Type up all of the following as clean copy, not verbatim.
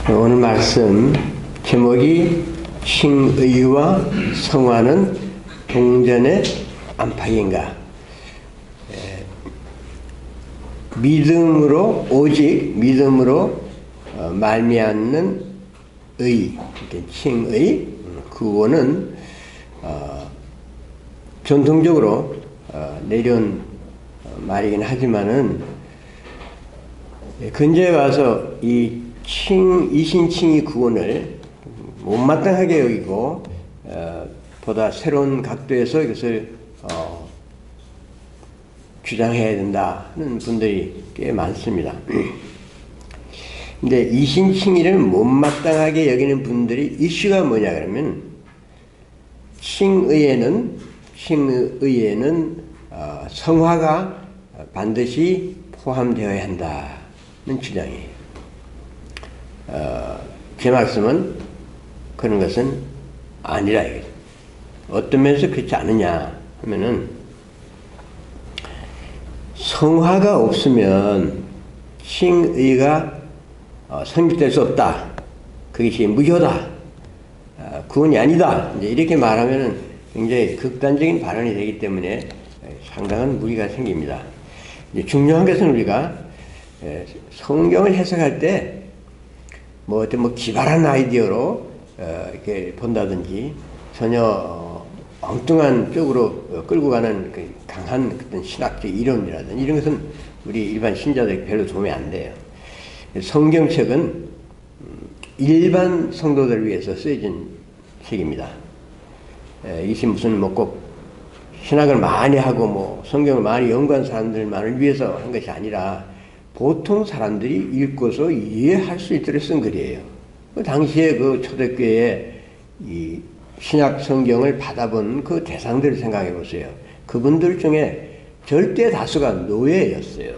오늘 말씀 제목이 칭의와 성화는 동전의 안팎인가. 믿음으로 오직 믿음으로 말미암는 의, 칭의 구원은 전통적으로 내려온 말이긴 하지만은 근처에 와서 이 이신칭의 구원을 못마땅하게 여기고 보다 새로운 각도에서 이것을 주장해야 된다는 분들이 꽤 많습니다. 근데 이신칭의를 못마땅하게 여기는 분들이 이슈가 뭐냐 그러면 칭의에는 성화가 반드시 포함되어야 한다는 주장이에요. 제 말씀은 그런 것은 아니라 이거죠. 어떤 면에서 그렇지 않느냐 하면은 성화가 없으면 칭의가 성립될 수 없다. 그것이 무효다. 구원이 아니다. 이제 이렇게 말하면은 굉장히 극단적인 발언이 되기 때문에 상당한 무리가 생깁니다. 이제 중요한 것은 우리가 성경을 해석할 때 어떤 기발한 아이디어로 이렇게 본다든지 전혀 엉뚱한 쪽으로 끌고 가는 그 강한 어떤 신학적 이론이라든지 이런 것은 우리 일반 신자들에게 별로 도움이 안 돼요. 성경책은 일반 성도들을 위해서 쓰여진 책입니다. 이것이 무슨 꼭 신학을 많이 하고 성경을 많이 연구한 사람들만을 위해서 한 것이 아니라 보통 사람들이 읽고서 이해할 수 있도록 쓴 글이에요. 그 당시에 그 초대교회에 이 신약 성경을 받아본 그 대상들을 생각해 보세요. 그분들 중에 절대 다수가 노예였어요.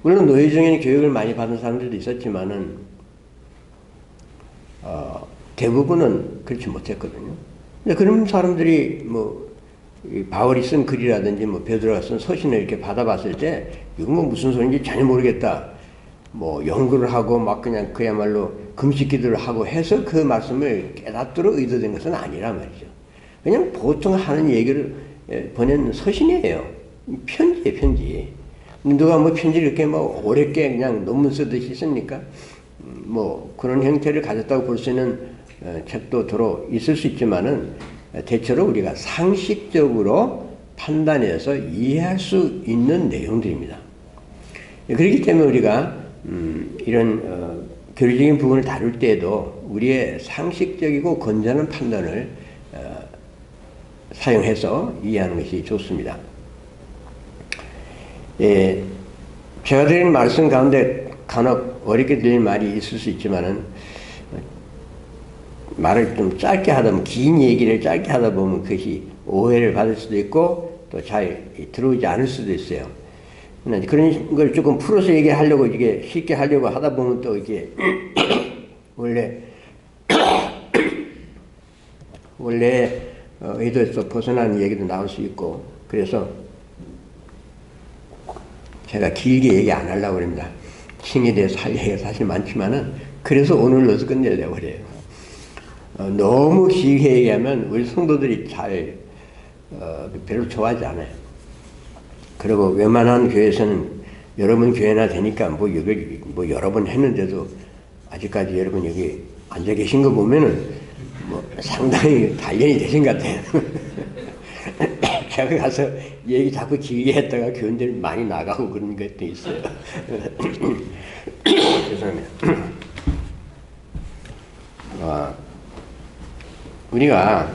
물론 노예 중에는 교육을 많이 받은 사람들도 있었지만은 대부분은 그렇지 못했거든요. 근데 그런 사람들이 바울이 쓴 글이라든지 베드로가 쓴 서신을 이렇게 받아봤을 때 이건 무슨 소리인지 전혀 모르겠다. 연구를 하고 그냥 그야말로 금식 기도를 하고 해서 그 말씀을 깨닫도록 의도된 것은 아니란 말이죠. 그냥 보통 하는 얘기를 보낸 서신이에요. 편지예요, 편지. 누가 편지를 이렇게 어렵게 그냥 논문 쓰듯이 씁니까? 그런 형태를 가졌다고 볼 수 있는 책도 더러 있을 수 있지만은 대체로 우리가 상식적으로 판단해서 이해할 수 있는 내용들입니다. 그렇기 때문에 우리가 이런 교리적인 부분을 다룰 때에도 우리의 상식적이고 건전한 판단을 사용해서 이해하는 것이 좋습니다. 제가 드리는 말씀 가운데 간혹 어렵게 들리는 말이 있을 수 있지만은 말을 좀 짧게 하다 보면 긴 얘기를 짧게 하다 보면 그것이 오해를 받을 수도 있고 또 잘 들어오지 않을 수도 있어요. 그런 걸 조금 풀어서 얘기하려고 이게 쉽게 하려고 하다 보면 또 이게 원래 의도에서 벗어나는 얘기도 나올 수 있고 그래서 제가 길게 얘기 안 하려고 합니다. 칭에 대해서 할 얘기가 사실 많지만은 그래서 오늘 넣어서 끝내려고 그래요. 너무 길게 얘기하면 우리 성도들이 별로 좋아하지 않아요. 그리고 웬만한 교회에서는 여러분 교회나 되니까 이걸 여러 번 했는데도 아직까지 여러분 여기 앉아 계신 거 보면은 상당히 단련이 되신 것 같아요. 제가 가서 얘기 자꾸 길게 했다가 교인들이 많이 나가고 그런 것도 있어요. 죄송합니다. 우리가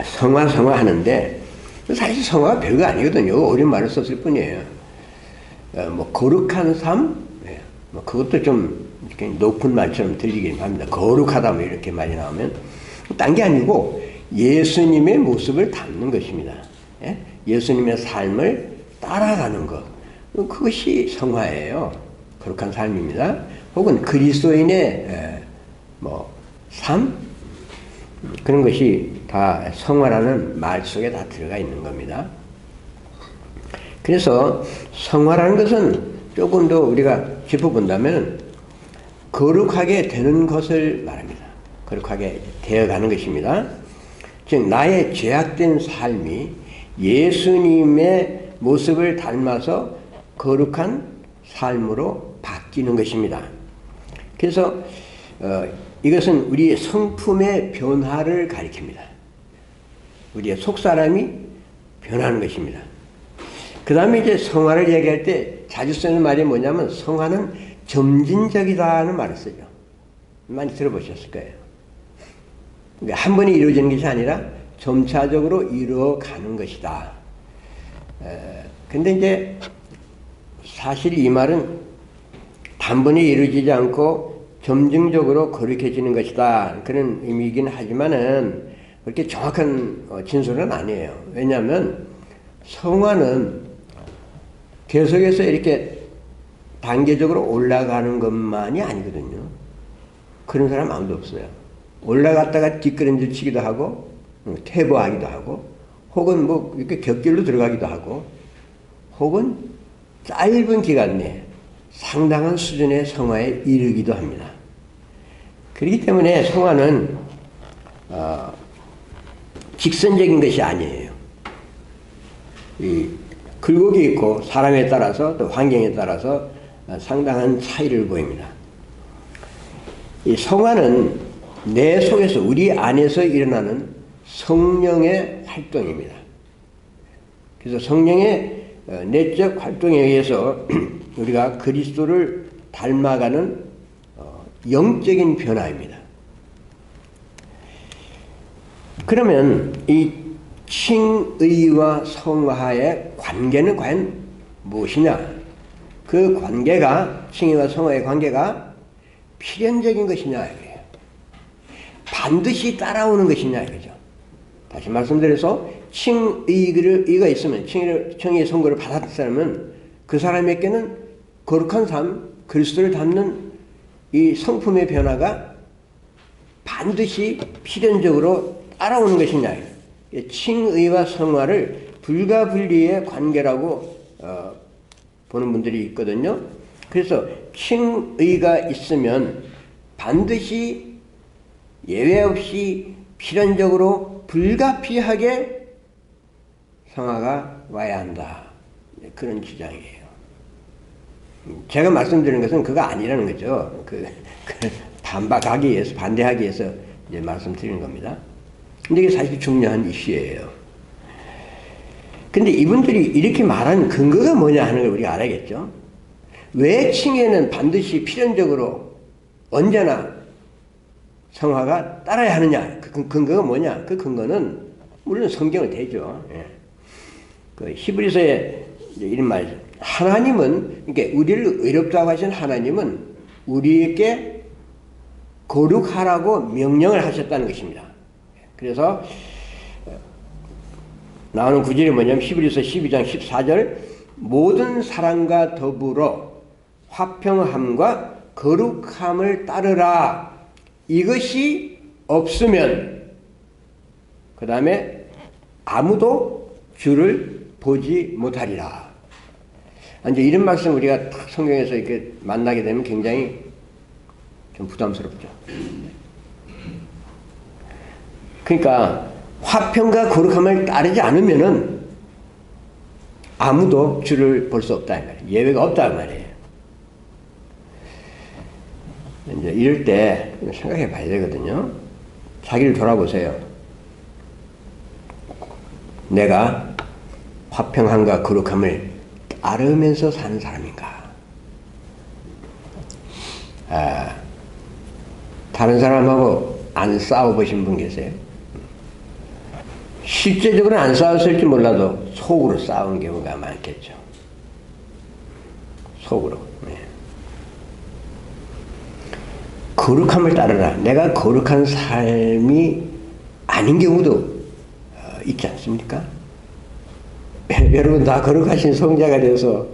성화 하는데 사실 성화가 별거 아니거든요. 어려운 말을 썼을 뿐이에요. 거룩한 삶, 그것도 좀 이렇게 높은 말처럼 들리긴 합니다. 거룩하다 이렇게 말이 나오면 딴 게 아니고 예수님의 모습을 담는 것입니다. 예수님의 삶을 따라가는 것, 그것이 성화예요. 거룩한 삶입니다. 혹은 그리스도인의 삶, 그런 것이 다 성화라는 말 속에 다 들어가 있는 겁니다. 그래서 성화라는 것은 조금 더 우리가 짚어본다면 거룩하게 되는 것을 말합니다. 거룩하게 되어가는 것입니다. 즉 나의 죄악된 삶이 예수님의 모습을 닮아서 거룩한 삶으로 바뀌는 것입니다. 그래서 이것은 우리의 성품의 변화를 가리킵니다. 우리의 속사람이 변하는 것입니다. 그 다음에 이제 성화를 얘기할 때 자주 쓰는 말이 뭐냐면 성화는 점진적이다는 말을 쓰죠. 많이 들어보셨을 거예요. 그러니까 한 번에 이루어지는 것이 아니라 점차적으로 이루어가는 것이다. 근데 이제 사실 이 말은 단번에 이루어지지 않고 점진적으로 거룩해지는 것이다. 그런 의미이긴 하지만은 그렇게 정확한 진술은 아니에요. 왜냐하면 성화는 계속해서 이렇게 단계적으로 올라가는 것만이 아니거든요. 그런 사람 아무도 없어요. 올라갔다가 뒷걸음질 치기도 하고, 퇴보하기도 하고, 혹은 뭐 이렇게 격길로 들어가기도 하고, 혹은 짧은 기간 내에 상당한 수준의 성화에 이르기도 합니다. 그렇기 때문에 성화는 직선적인 것이 아니에요. 이 굴곡이 있고 사람에 따라서 또 환경에 따라서 상당한 차이를 보입니다. 이 성화는 내 속에서 우리 안에서 일어나는 성령의 활동입니다. 그래서 성령의 내적 활동에 의해서 우리가 그리스도를 닮아가는 영적인 변화입니다. 그러면 이 칭의와 성화의 관계는 과연 무엇이냐? 그 관계가, 칭의와 성화의 관계가 필연적인 것이냐 이거예요. 반드시 따라오는 것이냐 이거죠. 다시 말씀드려서 칭의가 있으면, 칭의의 선고를 받았던 사람은 그 사람에게는 거룩한 삶, 그리스도를 닮는 이 성품의 변화가 반드시 필연적으로 따라오는 것이냐. 칭의와 성화를 불가분리의 관계라고 보는 분들이 있거든요. 그래서 칭의가 있으면 반드시 예외 없이 필연적으로 불가피하게 성화가 와야 한다. 그런 주장이에요. 제가 말씀드리는 것은 그거 아니라는 거죠. 반박하기 위해서, 반대하기 위해서 이제 말씀드리는 겁니다. 근데 이게 사실 중요한 이슈예요. 근데 이분들이 이렇게 말하는 근거가 뭐냐 하는 걸 우리가 알아야겠죠. 왜 칭의는 반드시 필연적으로 언제나 성화가 따라야 하느냐? 그 근거가 뭐냐? 그 근거는 물론 성경을 대죠. 예. 그 히브리서에 이런 말이죠. 하나님은, 그러니까 우리를 의롭다고 하신 하나님은 우리에게 거룩하라고 명령을 하셨다는 것입니다. 그래서 나오는 구절이 뭐냐면 히브리서 12장 14절 모든 사랑과 더불어 화평함과 거룩함을 따르라. 이것이 없으면 그 다음에 아무도 주를 보지 못하리라. 이제 이런 말씀 우리가 딱 성경에서 이렇게 만나게 되면 굉장히 좀 부담스럽죠. 그러니까 화평과 거룩함을 따르지 않으면은 아무도 주를 볼 수 없다 이 말이에요. 예외가 없다 이 말이에요. 이제 이럴 때 생각해 봐야 되거든요. 자기를 돌아보세요. 내가 화평함과 거룩함을 따르면서 사는 사람인가? 다른 사람하고 안 싸워보신 분 계세요? 실제적으로는 안 싸웠을지 몰라도 속으로 싸운 경우가 많겠죠. 속으로. 네. 거룩함을 따르라. 내가 거룩한 삶이 아닌 경우도 있지 않습니까? 여러분 다 거룩하신 성자가 돼서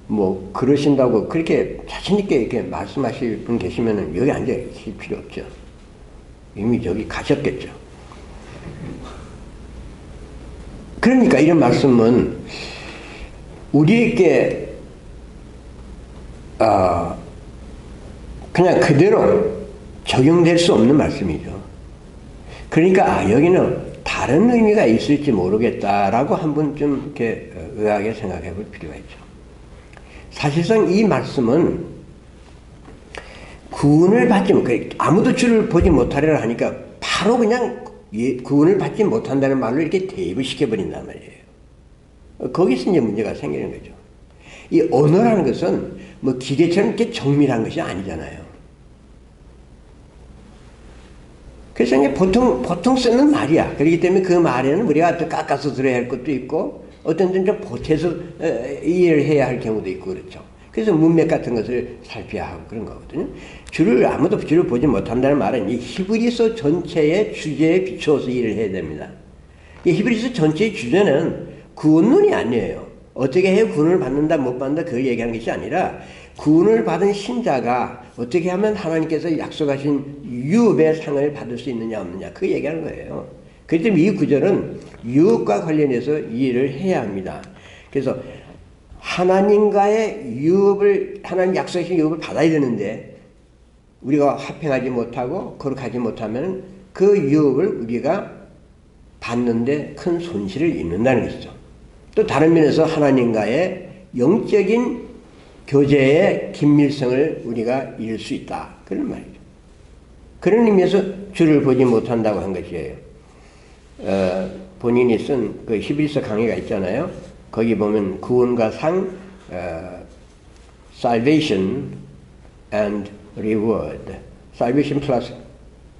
뭐 그러신다고 그렇게 자신있게 이렇게 말씀하실 분 계시면은 여기 앉아 계실 필요 없죠. 이미 저기 가셨겠죠. 그러니까 이런 말씀은 우리에게 그냥 그대로 적용될 수 없는 말씀이죠. 그러니까 여기는 다른 의미가 있을지 모르겠다라고 한번 좀 이렇게 의아하게 생각해 볼 필요가 있죠. 사실상 이 말씀은 구원을 받지 아무도 주를 보지 못하리라 하니까 바로 그냥 구원을 받지 못한다는 말로 이렇게 대입을 시켜버린단 말이에요. 거기서 이제 문제가 생기는 거죠. 이 언어라는 것은 뭐 기계처럼 이렇게 정밀한 것이 아니잖아요. 그래서 이제 보통 쓰는 말이야. 그렇기 때문에 그 말에는 우리가 또 깎아서 들어야 할 것도 있고, 어떤 데는 좀 보태서 이해를 해야 할 경우도 있고, 그렇죠. 그래서 문맥 같은 것을 살펴야 하고 그런 거거든요. 아무도 주를 보지 못한다는 말은 이 히브리서 전체의 주제에 비추어서 일을 해야 됩니다. 이 히브리서 전체의 주제는 구원론이 아니에요. 어떻게 해야 구원을 받는다, 못 받는다, 그걸 얘기하는 것이 아니라, 구원을 받은 신자가 어떻게 하면 하나님께서 약속하신 유업의 상을 받을 수 있느냐 없느냐 그 얘기하는 거예요. 그렇기 때문에 이 구절은 유업과 관련해서 이해를 해야 합니다. 그래서 하나님과의 유업을 하나님 약속하신 유업을 받아야 되는데 우리가 합행하지 못하고 거룩하지 못하면 그 유업을 우리가 받는데 큰 손실을 입는다는 것이죠. 또 다른 면에서 하나님과의 영적인 교제의 긴밀성을 우리가 잃을 수 있다. 그런 말이죠. 그런 의미에서 주를 보지 못한다고 한 것이에요. 본인이 쓴 그 히브리서 강의가 있잖아요. 거기 보면 구원과 상, salvation and reward. salvation 플러스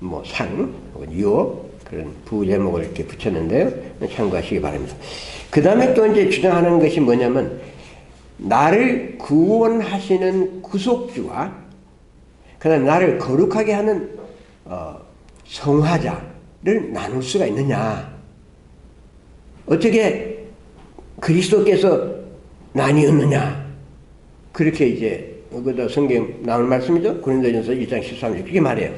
뭐 상, 유업 그런 부제목을 이렇게 붙였는데요. 참고하시기 바랍니다. 그 다음에 또 이제 주장하는 것이 뭐냐면 나를 구원하시는 구속주와 그다음 나를 거룩하게 하는 성화자를 나눌 수가 있느냐? 어떻게 그리스도께서 나뉘었느냐? 그렇게 이제 그것도 성경 나오는 말씀이죠. 고린도전서 1장 13절 그렇게 말해요.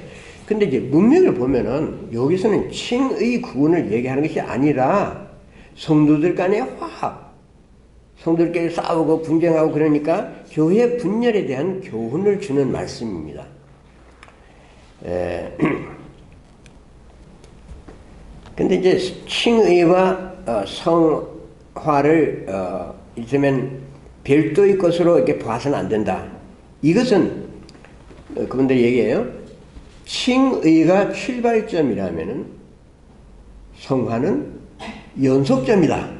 근데 이제 문맥을 보면은 여기서는 칭의 구원을 얘기하는 것이 아니라 성도들 간의 화합, 성도들끼리 싸우고 분쟁하고 그러니까 교회 분열에 대한 교훈을 주는 말씀입니다. 근데 이제 칭의와 성화를 이제면 별도의 것으로 이렇게 봐서는 안 된다. 이것은 그분들 얘기해요. 칭의가 출발점이라면은 성화는 연속점이다.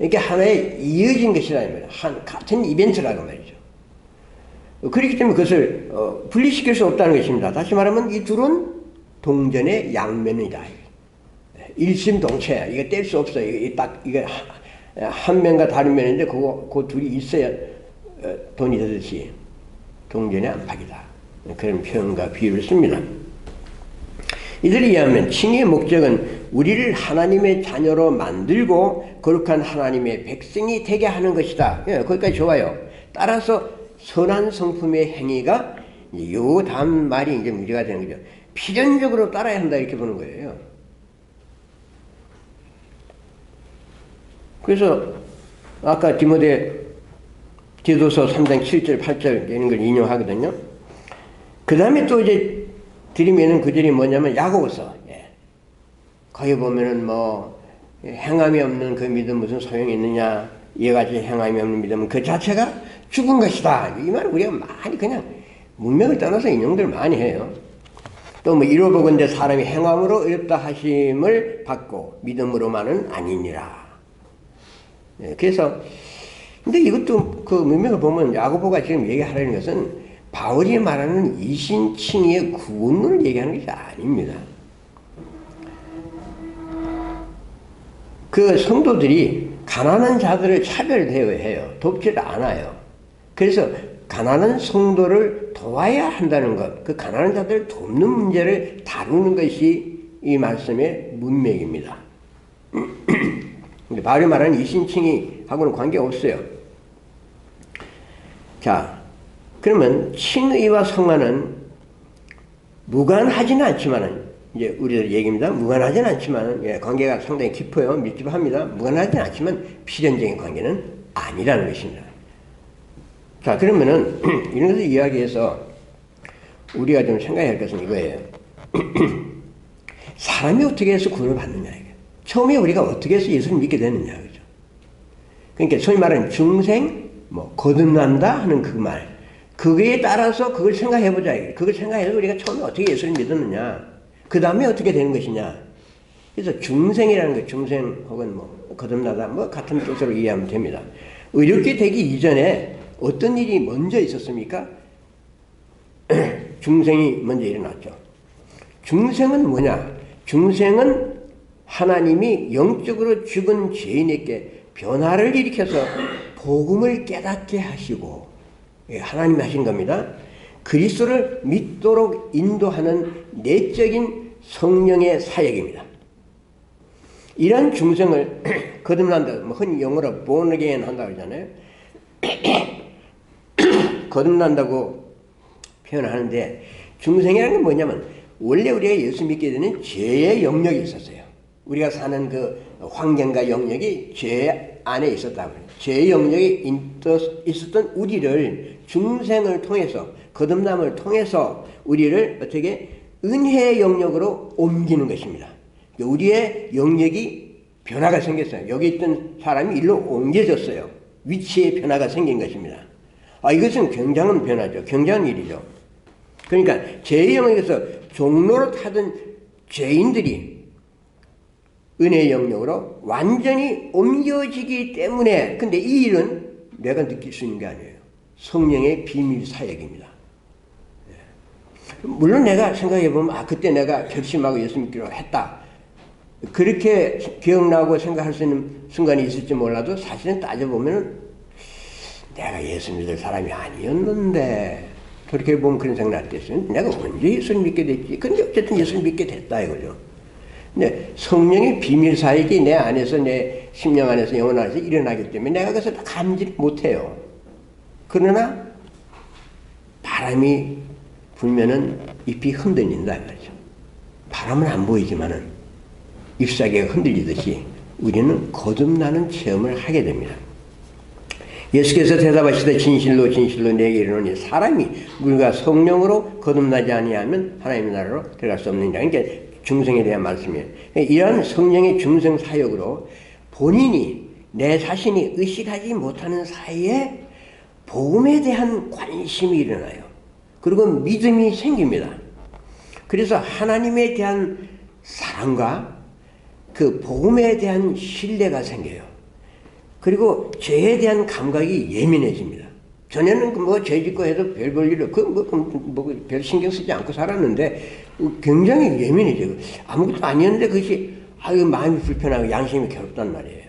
이게 하나의 이어진 것이라는 거예요. 같은 이벤트라고 말이죠. 그렇기 때문에 그것을 분리시킬 수 없다는 것입니다. 다시 말하면 이 둘은 동전의 양면이다. 일심동체야. 이거 뗄 수 없어. 이거 한 면과 다른 면인데 그 둘이 있어야 돈이 되듯이 동전의 안팎이다. 그런 표현과 비유를 씁니다. 이들에 의하면 칭의의 목적은 우리를 하나님의 자녀로 만들고 거룩한 하나님의 백성이 되게 하는 것이다. 예, 거기까지 좋아요. 따라서 선한 성품의 행위가 요 다음 말이 이제 문제가 되는 거죠. 필연적으로 따라야 한다 이렇게 보는 거예요. 그래서 아까 디도서 3장 7절 8절 이런 걸 인용하거든요. 그 다음에 또 이제 드리면은 구절이 뭐냐면 야고보서. 예. 거기 보면은 뭐 행함이 없는 그 믿음 무슨 소용이 있느냐. 이같이 행함이 없는 믿음은 그 자체가 죽은 것이다. 이 말을 우리가 많이 그냥 문맥을 떠나서 인용들 많이 해요. 또 뭐 이로보건대 사람이 행함으로 의롭다 하심을 받고 믿음으로만은 아니니라. 예. 그래서 근데 이것도 그 문맥을 보면 야고보가 지금 얘기하려는 것은 바울이 말하는 이신칭의의 구원을 얘기하는 것이 아닙니다. 그 성도들이 가난한 자들을 차별 대우해요. 돕지를 않아요. 그래서 가난한 성도를 도와야 한다는 것, 그 가난한 자들을 돕는 문제를 다루는 것이 이 말씀의 문맥입니다. 바울이 말하는 이신칭의하고는 관계없어요. 자, 그러면 칭의와 성화는 무관하지는 않지만은 이제 우리들 얘기입니다. 무관하지는 않지만은 예, 관계가 상당히 깊어요. 밀집합니다. 무관하지는 않지만 필연적인 관계는 아니라는 것입니다. 자, 그러면은 이런 것을 이야기해서 우리가 좀 생각해야 할 것은 이거예요. 사람이 어떻게 해서 구원을 받느냐, 이게. 처음에 우리가 어떻게 해서 예수를 믿게 되느냐, 그죠? 그러니까 소위 말하는 중생, 거듭난다 하는 그 말. 그거에 따라서 그걸 생각해보자. 그걸 생각해서 우리가 처음에 어떻게 예수를 믿었느냐. 그 다음에 어떻게 되는 것이냐. 그래서 중생이라는 거, 중생 혹은 거듭나다, 같은 뜻으로 이해하면 됩니다. 이렇게 되기 이전에 어떤 일이 먼저 있었습니까? 중생이 먼저 일어났죠. 중생은 뭐냐? 중생은 하나님이 영적으로 죽은 죄인에게 변화를 일으켜서 복음을 깨닫게 하시고, 하나님이 하신 겁니다. 그리스도를 믿도록 인도하는 내적인 성령의 사역입니다. 이런 중생을 거듭난다, 흔히 영어로 born again 한다고 하잖아요. 거듭난다고 표현하는데, 중생이라는 건 뭐냐면 원래 우리가 예수 믿게 되는 죄의 영역이 있었어요. 우리가 사는 그 환경과 영역이 죄 안에 있었다고 해요. 죄의 영역이 있었던 우리를 중생을 통해서, 거듭남을 통해서 우리를 어떻게 은혜의 영역으로 옮기는 것입니다. 우리의 영역이 변화가 생겼어요. 여기 있던 사람이 일로 옮겨졌어요. 위치에 변화가 생긴 것입니다. 이것은 굉장한 변화죠. 굉장한 일이죠. 그러니까 죄의 영역에서 종로로 타던 죄인들이 은혜의 영역으로 완전히 옮겨지기 때문에, 근데 이 일은 내가 느낄 수 있는 게 아니에요. 성령의 비밀 사역입니다. 물론 내가 생각해보면 그때 내가 결심하고 예수 믿기로 했다, 그렇게 기억나고 생각할 수 있는 순간이 있을지 몰라도 사실은 따져보면 내가 예수 믿을 사람이 아니었는데, 그렇게 보면 그런 생각 날 때 있어요. 내가 언제 예수를 믿게 됐지? 근데 어쨌든 예수를 믿게 됐다 이거죠. 근데 성령의 비밀 사역이 내 안에서, 내 심령 안에서, 영혼 안에서 일어나기 때문에 내가 그것을 감지 못해요. 그러나 바람이 불면은 잎이 흔들린다 말이죠. 바람은 안 보이지만은 잎사귀가 흔들리듯이 우리는 거듭나는 체험을 하게 됩니다. 예수께서 대답하시되 진실로 진실로 내게 이르노니 사람이 물과 성령으로 거듭나지 아니하면 하나님의 나라로 들어갈 수 없느니라. 그러니까 중생에 대한 말씀이에요. 이러한 성령의 중생 사역으로 본인이, 내 자신이 의식하지 못하는 사이에 복음에 대한 관심이 일어나요. 그리고 믿음이 생깁니다. 그래서 하나님에 대한 사랑과 그 복음에 대한 신뢰가 생겨요. 그리고 죄에 대한 감각이 예민해집니다. 전에는 죄 짓고 해도 별 볼 일 없고 별 신경 쓰지 않고 살았는데 굉장히 예민해져요. 아무것도 아니었는데 그것이 마음이 불편하고 양심이 괴롭단 말이에요.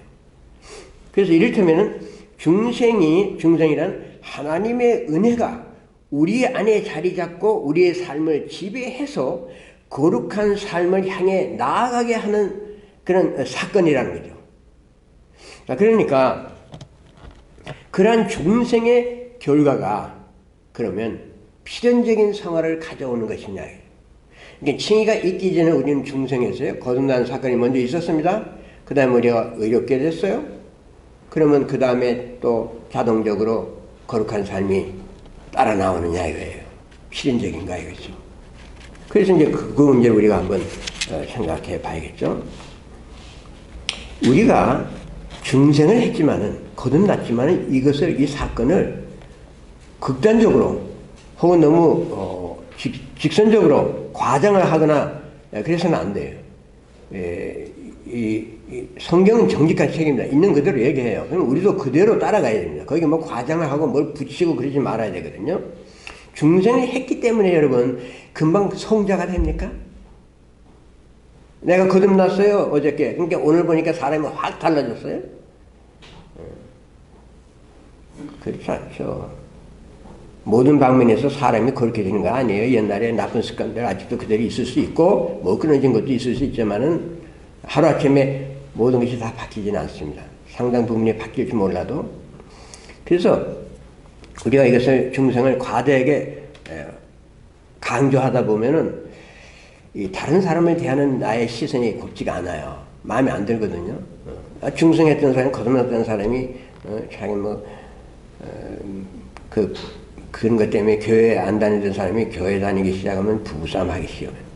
그래서 이를테면은 중생이란 하나님의 은혜가 우리 안에 자리 잡고 우리의 삶을 지배해서 거룩한 삶을 향해 나아가게 하는 그런 사건이라는 거죠. 자, 그러니까 그러한 중생의 결과가 그러면 필연적인 성화를 가져오는 것이냐. 그러니까 칭의가 있기 전에 우리는 중생이었어요. 거듭나는 사건이 먼저 있었습니다. 그 다음에 우리가 의롭게 됐어요. 그러면 그 다음에 또 자동적으로 거룩한 삶이 따라 나오느냐 이거예요. 필연적인가 이거죠. 그래서 이제 그 문제를 우리가 한번 생각해 봐야겠죠. 우리가 중생을 했지만은, 거듭났지만은 이 사건을 극단적으로 혹은 너무 직선적으로 과장을 하거나 그래서는 안 돼요. 이 성경은 정직한 책입니다. 있는 그대로 얘기해요. 그럼 우리도 그대로 따라가야 됩니다. 거기 과장을 하고 뭘 붙이고 그러지 말아야 되거든요. 중생을 했기 때문에 여러분 금방 성자가 됩니까? 내가 거듭났어요 어저께. 그러니까 오늘 보니까 사람이 확 달라졌어요? 그렇지 않죠. 모든 방면에서 사람이 그렇게 되는 거 아니에요. 옛날에 나쁜 습관들 아직도 그대로 있을 수 있고 끊어진 것도 있을 수 있지만은 하루아침에 모든 것이 다 바뀌지는 않습니다. 상당 부분이 바뀔지 몰라도. 그래서 우리가 이것을 중생을 과대하게 강조하다 보면은 이 다른 사람을 대하는 나의 시선이 곱지가 않아요. 마음에 안 들거든요. 중생했던 사람이, 거듭났던 사람이 자기 그런 것 때문에 교회 안 다니던 사람이 교회 다니기 시작하면 부부싸움 하기 시작해요.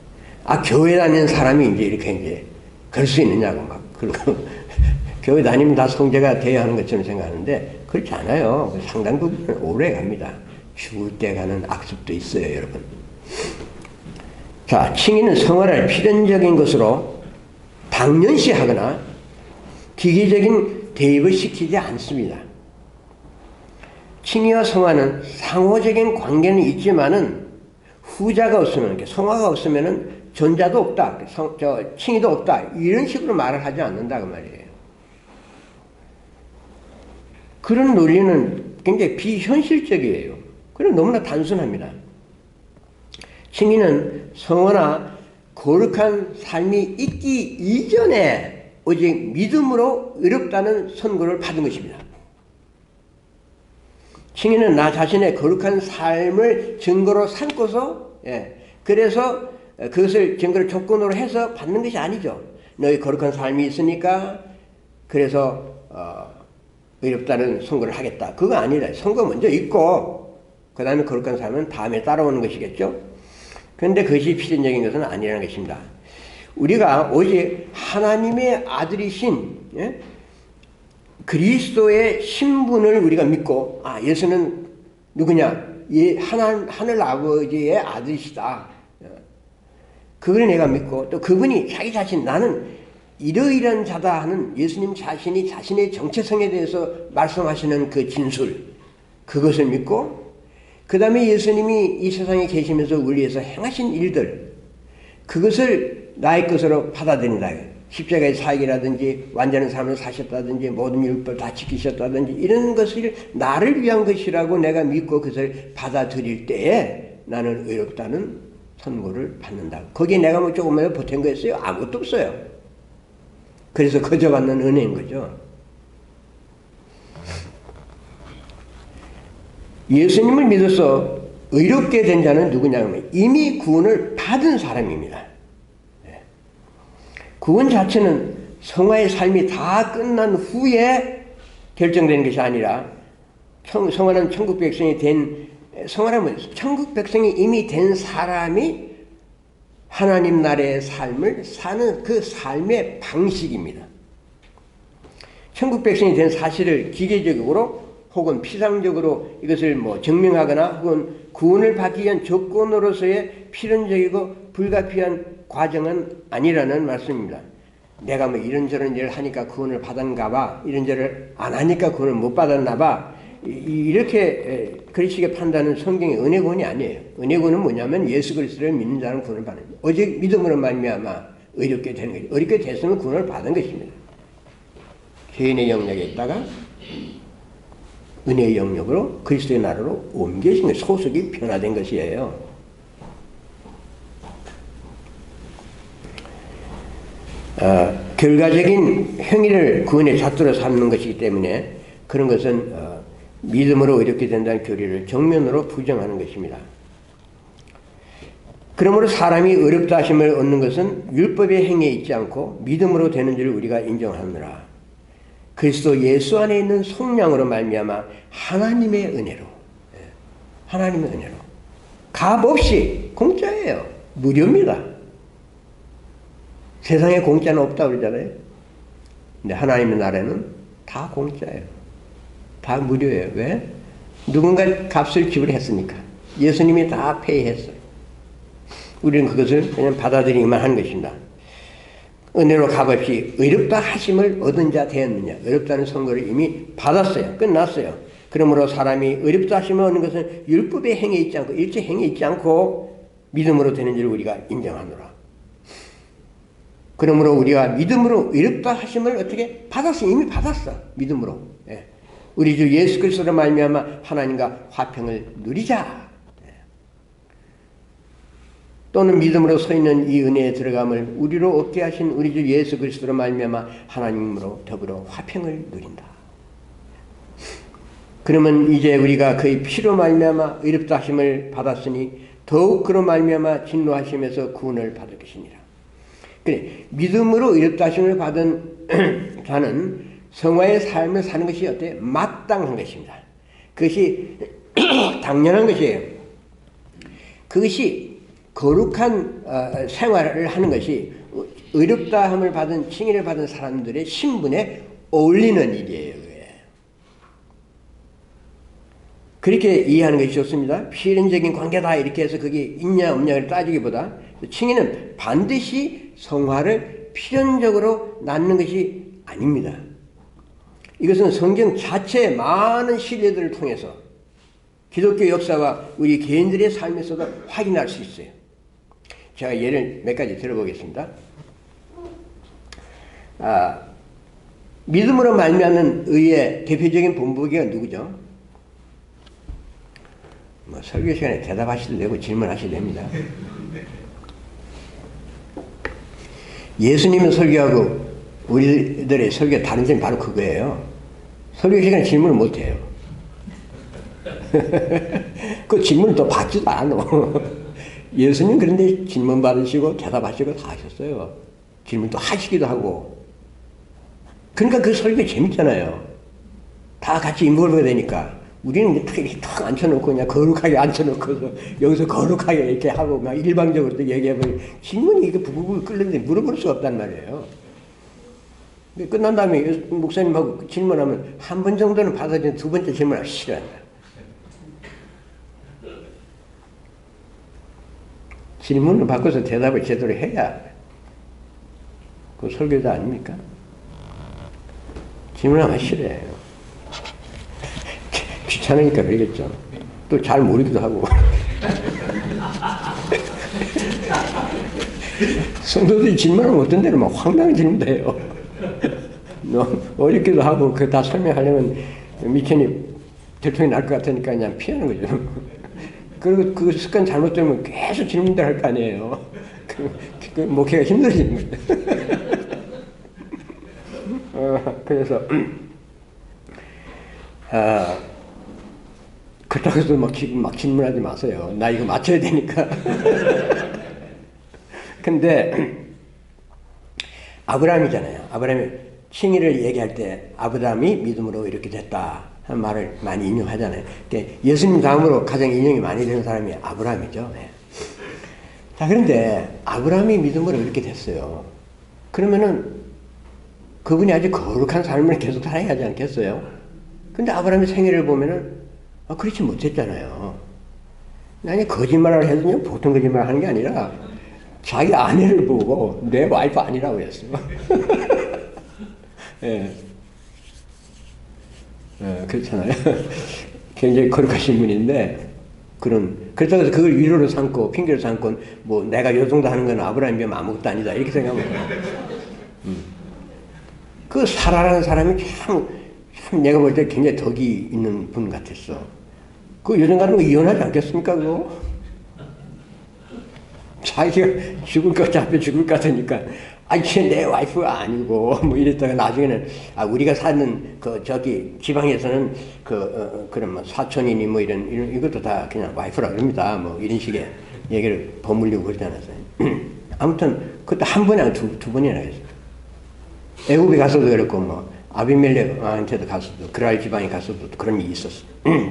교회 다니는 사람이 이제 이렇게 이제 그럴 수 있느냐고 막 그러고 교회 다니면 다 성제가 돼야 하는 것처럼 생각하는데 그렇지 않아요. 상당 부분은 오래 갑니다. 죽을 때 가는 악습도 있어요, 여러분. 자, 칭의는 성화를 필연적인 것으로 당연시하거나 기계적인 대입을 시키지 않습니다. 칭의와 성화는 상호적인 관계는 있지만은 후자가 없으면, 성화가 없으면은 전자도 없다, 칭의도 없다, 이런 식으로 말을 하지 않는다 그 말이에요. 그런 논리는 굉장히 비현실적이에요. 그럼 너무나 단순합니다. 칭의는 성화나 거룩한 삶이 있기 이전에 오직 믿음으로 의롭다는 선고를 받은 것입니다. 칭의는 나 자신의 거룩한 삶을 증거로 삼고서, 그래서 그것을 증거를 조건으로 해서 받는 것이 아니죠. 너희 거룩한 삶이 있으니까 그래서 의롭다는 선고를 하겠다. 그거 아니라 선고 먼저 있고 그 다음에 거룩한 삶은 다음에 따라오는 것이겠죠. 그런데 그것이 필연적인 것은 아니라는 것입니다. 우리가 오직 하나님의 아들이신 그리스도의 신분을 우리가 믿고 예수는 누구냐? 하늘 아버지의 아들이시다. 그걸 내가 믿고 또 그분이 자기 자신 나는 이러이러한 자다 하는 예수님 자신이 자신의 정체성에 대해서 말씀하시는 그 진술, 그것을 믿고 그 다음에 예수님이 이 세상에 계시면서 우리 위해서 행하신 일들, 그것을 나의 것으로 받아들인다. 십자가의 사역이라든지 완전한 삶을 사셨다든지 모든 율법 다 지키셨다든지 이런 것을 나를 위한 것이라고 내가 믿고 그것을 받아들일 때에 나는 의롭다는 선고를 받는다. 거기에 내가 뭐 조금이라도 보탠 거 있어요? 아무것도 없어요. 그래서 거저 받는 은혜인 거죠. 예수님을 믿어서 의롭게 된 자는 누구냐면 이미 구원을 받은 사람입니다. 구원 자체는 성화의 삶이 다 끝난 후에 결정되는 것이 아니라 성화는 천국 백성이 된 성화라면 천국 백성이 이미 된 사람이 하나님 나라의 삶을 사는 그 삶의 방식입니다. 천국 백성이 된 사실을 기계적으로 혹은 피상적으로 이것을 증명하거나 혹은 구원을 받기 위한 조건으로서의 필연적이고 불가피한 과정은 아니라는 말씀입니다. 내가 이런저런 일을 하니까 구원을 받았나 봐, 이런저런 안 하니까 구원을 못 받았나 봐, 이렇게 그리식의 판단은 성경의 은혜구원이 아니에요. 은혜구원은 뭐냐면 예수 그리스도를 믿는 자는 구원을 받는 거예요. 오직 믿음으로 말미암아 의롭게 되는 거죠. 의롭게 됐으면 구원을 받은 것입니다. 죄인의 영역에 있다가 은혜의 영역으로 그리스도의 나라로 옮겨진 것이 소속이 변화된 것이에요. 결과적인 행위를 구원의 잣대로 삼는 것이기 때문에 그런 것은 믿음으로 의롭게 된다는 교리를 정면으로 부정하는 것입니다. 그러므로 사람이 의롭다 하심을 얻는 것은 율법의 행위에 있지 않고 믿음으로 되는 줄 우리가 인정하느라 그리스도 예수 안에 있는 속량으로 말미암아 하나님의 은혜로 값 없이 공짜예요. 무료입니다. 세상에 공짜는 없다고 그러잖아요. 근데 하나님의 나라는 다 공짜예요. 다 무료예요. 왜? 누군가 값을 지불했으니까. 예수님이 다 페이했어요. 우리는 그것을 그냥 받아들이기만 하는 것입니다. 은혜로 값없이 의롭다 하심을 얻은 자 되었느냐. 의롭다는 선고를 이미 받았어요. 끝났어요. 그러므로 사람이 의롭다 하심을 얻는 것은 율법의 행위에 있지 않고 일체 행위에 있지 않고 믿음으로 되는 줄 우리가 인정하노라. 그러므로 우리가 믿음으로 의롭다 하심을 어떻게 받았어? 이미 받았어. 믿음으로. 우리 주 예수 그리스도로 말미암아 하나님과 화평을 누리자. 또는 믿음으로 서 있는 이 은혜에 들어감을 우리로 얻게 하신 우리 주 예수 그리스도로 말미암아 하나님으로 더불어 화평을 누린다. 그러면 이제 우리가 그의 피로 말미암아 의롭다 하심을 받았으니 더욱 그로 말미암아 진노하심에서 구원을 받을 것이니라. 그래, 믿음으로 의롭다 하심을 받은 자는 성화의 삶을 사는 것이 어때요? 마땅한 것입니다. 그것이 당연한 것이에요. 그것이 거룩한 생활을 하는 것이 의롭다함을 받은, 칭의를 받은 사람들의 신분에 어울리는 일이에요. 그렇게 이해하는 것이 좋습니다. 필연적인 관계다 이렇게 해서 그게 있냐 없냐를 따지기보다 칭의는 반드시 성화를 필연적으로 낳는 것이 아닙니다. 이것은 성경 자체의 많은 신뢰들을 통해서 기독교 역사와 우리 개인들의 삶에서도 확인할 수 있어요. 제가 예를 몇 가지 들어보겠습니다. 믿음으로 말미암는 의의 대표적인 본보기가 누구죠? 설교 시간에 대답하셔도 되고 질문하셔도 됩니다. 예수님은 설교하고 우리들의 설교가 다른 점이 바로 그거예요. 설교 시간에 질문을 못해요. 그 질문을 또 받지도 않아. 예수님 그런데 질문 받으시고 대답하시고 다 하셨어요. 질문도 하시기도 하고. 그러니까 그 설교 재밌잖아요. 다 같이 인볼브가 되니까. 우리는 이렇게 탁 앉혀놓고 그냥 거룩하게 앉혀놓고서 여기서 거룩하게 이렇게 하고 막 일방적으로 또 얘기해버리면 질문이 이게 부글부글 끓는데 물어볼 수가 없단 말이에요. 끝난 다음에 목사님하고 질문하면 한 번 정도는 받아주는 두 번째 질문을 싫어한다. 질문을 바꿔서 대답을 제대로 해야 그 설교자 아닙니까? 질문하면 싫어해요. 귀찮으니까 그러겠죠. 또 잘 모르기도 하고. 성도들이 질문하면 어떤 데는 막 황당한 질문도 해요. 어렵기도 하고, 그거 다 설명하려면 미천이 대통령이 날 것 같으니까 그냥 피하는 거죠. 그리고 그 습관 잘못되면 계속 질문들 할 거 아니에요. 그 목회가 힘들어지는 거죠. 그래서, 그렇다고 해서 막 질문하지 마세요. 나 이거 맞춰야 되니까. 근데, 아브라함이잖아요. 아브라함이 칭의를 얘기할 때, 아브라함이 믿음으로 이렇게 됐다. 하는 말을 많이 인용하잖아요. 예수님 다음으로 가장 인용이 많이 되는 사람이 아브라함이죠. 네. 자, 그런데, 아브라함이 믿음으로 이렇게 됐어요. 그러면은, 그분이 아주 거룩한 삶을 계속 살아야 하지 않겠어요? 근데 아브라함의 생애를 보면은, 그렇지 못했잖아요. 아니, 거짓말을 해도요, 보통 거짓말 하는 게 아니라, 자기 아내를 보고, 내 와이프 아니라고 했어요. 예. 그렇잖아요. 굉장히 거룩하신 분인데, 그렇다고 해서 그걸 위로로 삼고, 핑계를 삼고, 뭐, 내가 요 정도 하는 건 아브라함이 비하면 아무것도 아니다. 이렇게 생각하면 돼요. 그 사라라는 사람이 참 내가 볼 때 굉장히 덕이 있는 분 같았어. 그 요즘 같은 거 이혼하지 않겠습니까, 그거? 자기가 죽을 것 같아, 죽을 것 같으니까, 이게 내 와이프가 아니고, 뭐 이랬다가 나중에는, 우리가 사는, 저기, 지방에서는, 그런 뭐 사촌이니 뭐 이것도 다 그냥 와이프라 그럽니다. 뭐 이런 식의 얘기를 버무리고 그러지 않았어요. 아무튼, 그것도 한 번이 아니라 두 번이나 했어요. 애굽에 가서도 그랬고, 뭐, 아비멜렉한테도 가서도, 그랄 지방에 가서도 그런 일이 있었어.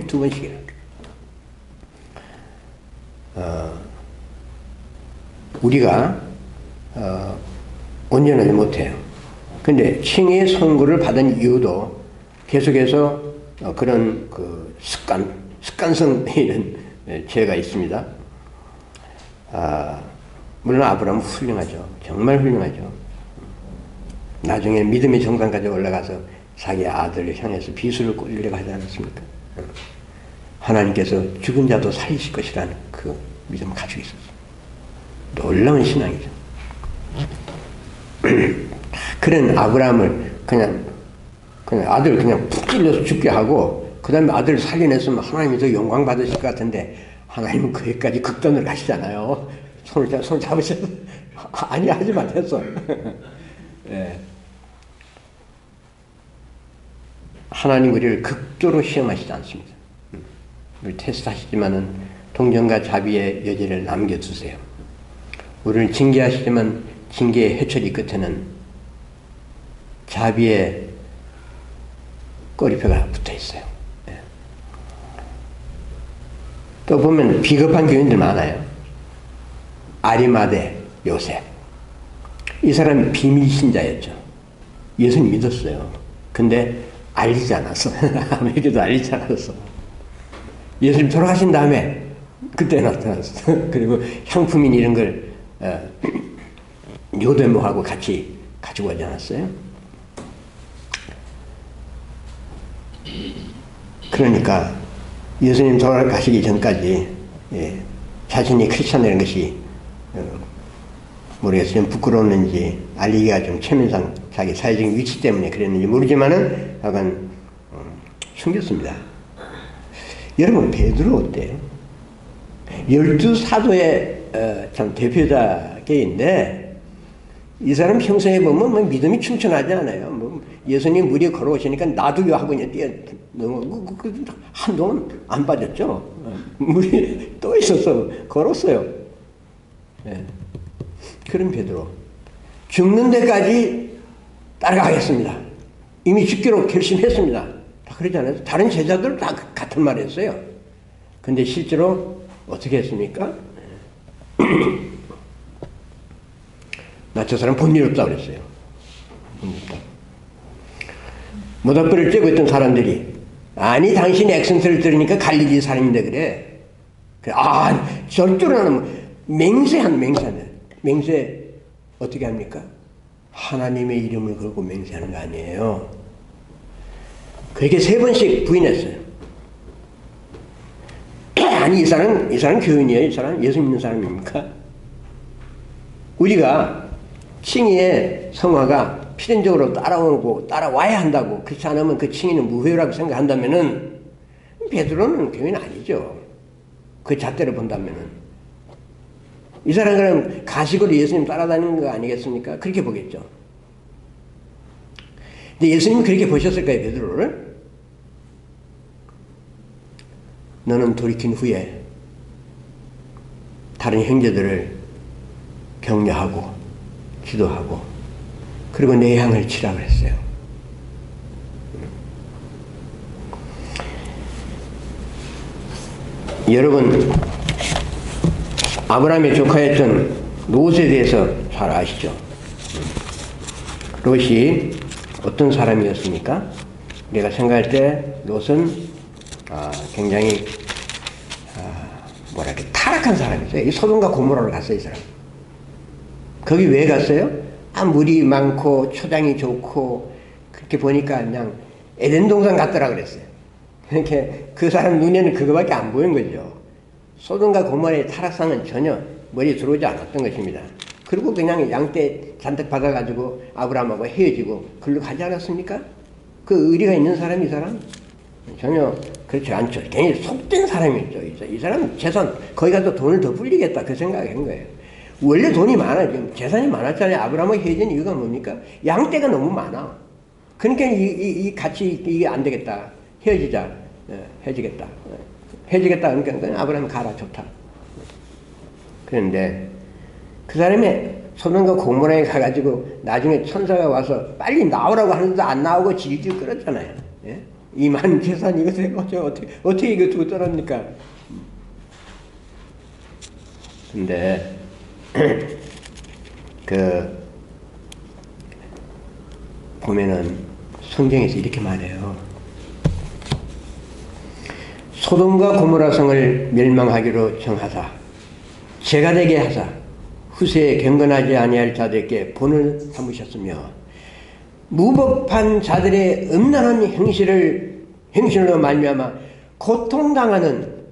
두 번씩이나. 우리가, 온전하지 못해요. 근데 칭의의 선고를 받은 이유도 계속해서 그런 습관성 이런 죄가 있습니다. 물론 아브라함은 훌륭하죠. 정말 훌륭하죠. 나중에 믿음의 정상까지 올라가서 자기 아들을 향해서 비수를 꽂으려고 하지 않았습니까? 하나님께서 죽은 자도 살리실 것이라는 그 믿음을 가지고 있었어요. 놀라운 신앙이죠. 그런 아브라함을 그냥 아들 그냥 푹 찔러서 죽게 하고, 그 다음에 아들을 살려냈으면 하나님이 더 영광 받으실 것 같은데, 하나님은 거기까지 극단을 가시잖아요. 손 잡으셔서, 아니, 하지 마, 됐어. 예. 하나님 우리를 극도로 시험하시지 않습니다. 우리 테스트하시지만은 동정과 자비의 여지를 남겨두세요. 우리를 징계하시지만 징계의 해초리 끝에는 자비의 꼬리표가 붙어 있어요. 또 보면 비겁한 교인들 많아요. 아리마대 요셉. 이 사람이 비밀신자였죠. 예수님 믿었어요. 근데 알리지 않았어. 아무에게도 알리지 않았어. 예수님 돌아가신 다음에 그때 나타났어. 그리고 향품인 이런 걸 요데모하고 같이 가지고 가지 않았어요? 그러니까 예수님 돌아가시기 전까지 자신이 크리스찬이라는 것이 모르겠어요. 부끄러웠는지 알리기가 좀 체면상 자기 사회적인 위치 때문에 그랬는지 모르지만은 약간 숨겼습니다. 여러분 베드로 어때요? 12사도의 참 대표자계인데 이 사람 평소에 보면 뭐 믿음이 충천하지 않아요. 뭐 예수님 무리에 걸어오시니까 놔두요 하고 그냥 뛰어넘어. 한동안 안 빠졌죠. 물이 또 있어서 걸었어요. 네. 그런 베드로 죽는 데까지 따라가겠습니다. 이미 죽기로 결심했습니다. 다 그러지 않아요? 다른 제자들 다 같은 말 했어요. 근데 실제로 어떻게 했습니까? 나 저 사람 본 일 없다 그랬어요. 모닥불을 쬐고 있던 사람들이 아니 당신이 액센트를 들으니까 갈릴리 사람인데 그래. 절대로 맹세 어떻게 합니까? 하나님의 이름을 걸고 맹세하는 거 아니에요. 그렇게 3번씩 부인했어요. 아니 이 사람 교인이에요. 이 사람 예수 믿는 사람입니까? 우리가 칭의의 성화가 필연적으로 따라와야 한다고, 그렇지 않으면 그 칭의는 무효라고 생각한다면은 베드로는 교인 아니죠. 그 잣대로 본다면은. 이 사람은 그럼 가식으로 예수님 따라다니는 거 아니겠습니까? 그렇게 보겠죠. 근데 예수님이 그렇게 보셨을까요, 베드로를? 너는 돌이킨 후에 다른 형제들을 격려하고 기도하고 그리고 내 향을 치라 그랬어요. 여러분 아브라함의 조카였던 롯에 대해서 잘 아시죠? 롯이 어떤 사람이었습니까? 내가 생각할 때 롯은 굉장히 타락한 사람이었어요. 이 소돔과 고모라를 갔어요, 이 사람. 거기 왜 갔어요? 물이 많고 초장이 좋고 그렇게 보니까 그냥 에덴 동산 같더라 그랬어요. 이렇게 그 사람 눈에는 그거밖에 안 보인 거죠. 소돔과 고모라의 타락상은 전혀 머리에 들어오지 않았던 것입니다. 그리고 그냥 양떼 잔뜩 받아가지고 아브라함하고 헤어지고 글로 가지 않았습니까? 그 의리가 있는 사람이 이 사람? 전혀 그렇지 않죠. 굉장히 속된 사람이었죠. 이 사람은 재산 거기 가서 돈을 더 불리겠다 그 생각한 거예요. 원래 돈이 많아. 지금 재산이 많았잖아요. 아브라함하고 헤어진 이유가 뭡니까? 양떼가 너무 많아. 그러니까 이 같이 이게 안 되겠다. 헤어지자. 헤어지겠다. 헤어지겠다. 그러니까 아브라함 가라. 좋다. 그런데 그 사람이 소돔과 고모라에 가가지고 나중에 천사가 와서 빨리 나오라고 하는데도 안 나오고 질질 끌었잖아요. 예? 이 많은 재산 이거 어떻게 이거 두고 떠납니까? 근데 보면은 성경에서 이렇게 말해요. 소돔과 고모라 성을 멸망하기로 정하사 죄가 되게 하사 후세에 경건하지 아니할 자들에게 본을 삼으셨으며 무법한 자들의 음란한 행실로 말미암아 고통당하는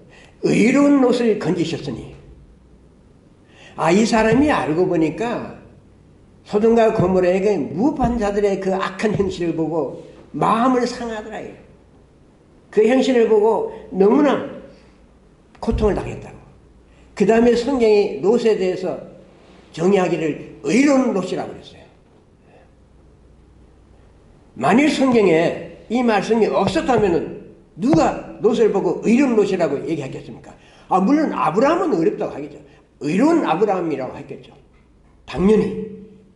의로운 롯을 건지셨으니 이 사람이 알고 보니까 소돔과 고모라에게 무법한 자들의 그 악한 행실을 보고 마음을 상하더라. 그 행실을 보고 너무나 고통을 당했다고. 그 다음에 성경이 롯에 대해서 정의하기를 의로운 롯이라고 했어요. 만일 성경에 이 말씀이 없었다면 누가 롯을 보고 의로운 롯이라고 얘기하겠습니까? 물론 아브라함은 어렵다고 하겠죠. 의로운 아브라함이라고 했겠죠. 당연히.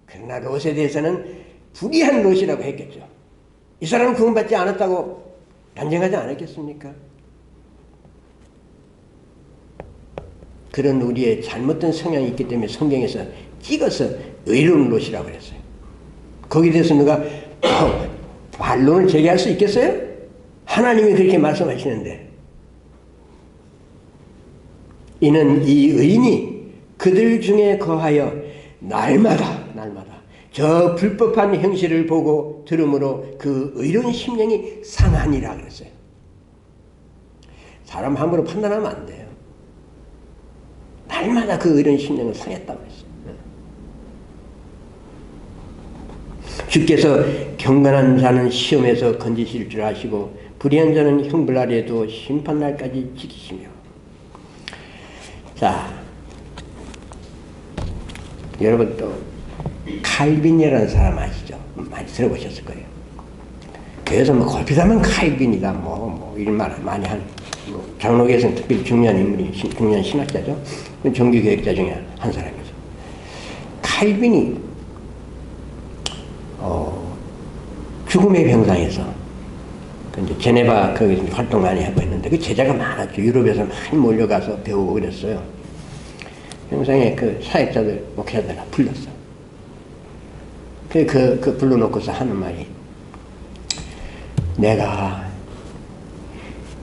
그러나 롯에 대해서는 불의한 롯이라고 했겠죠. 이 사람은 구원받지 않았다고 단정하지 않았겠습니까? 그런 우리의 잘못된 성향이 있기 때문에 성경에서 찍어서 의로운 롯이라고 그랬어요. 거기에 대해서 누가 반론을 제기할 수 있겠어요? 하나님이 그렇게 말씀하시는데. 이는 이 의인이 그들 중에 거하여 날마다 저 불법한 행실을 보고 들음으로 그 의로운 심령이 상하니라 그랬어요. 사람 함부로 판단하면 안 돼요. 날마다 그 의로운 심령을 상했다고 그랬어요. 주께서 경건한 자는 시험에서 건지실 줄 아시고 불의한 자는 형벌 아래에도 심판날까지 지키시며. 자, 여러분 또 칼빈이라는 사람 아시죠? 많이 들어보셨을 거예요. 그래서 뭐 골피다면 칼빈이다 이런 말 많이 한 장로교에서는 특별히 중요한 인물이 중요한 신학자죠. 종교개혁자 중에 한 사람이죠. 칼빈이 죽음의 병상에서 이제 제네바 거기서 활동 많이 하고 있는데 그 제자가 많았죠. 유럽에서 많이 몰려가서 배우고 그랬어요. 병상에 그 사역자들 목회자들 다 불렀어. 그 불러놓고서 하는 말이, 내가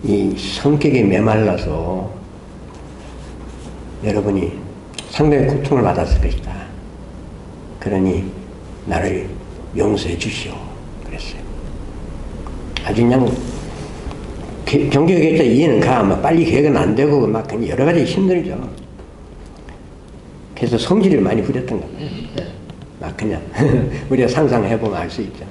이 성격에 메말라서 여러분이 상당히 고통을 받았을 것이다. 그러니 나를 용서해 주시오. 그랬어요. 아주 그냥 종교개혁자 이해는 가. 막 빨리 개혁은 안 되고 막 여러 가지 힘들죠. 그래서 성질을 많이 부렸던 겁니다. 막 그냥 우리가 상상해보면 알 수 있죠.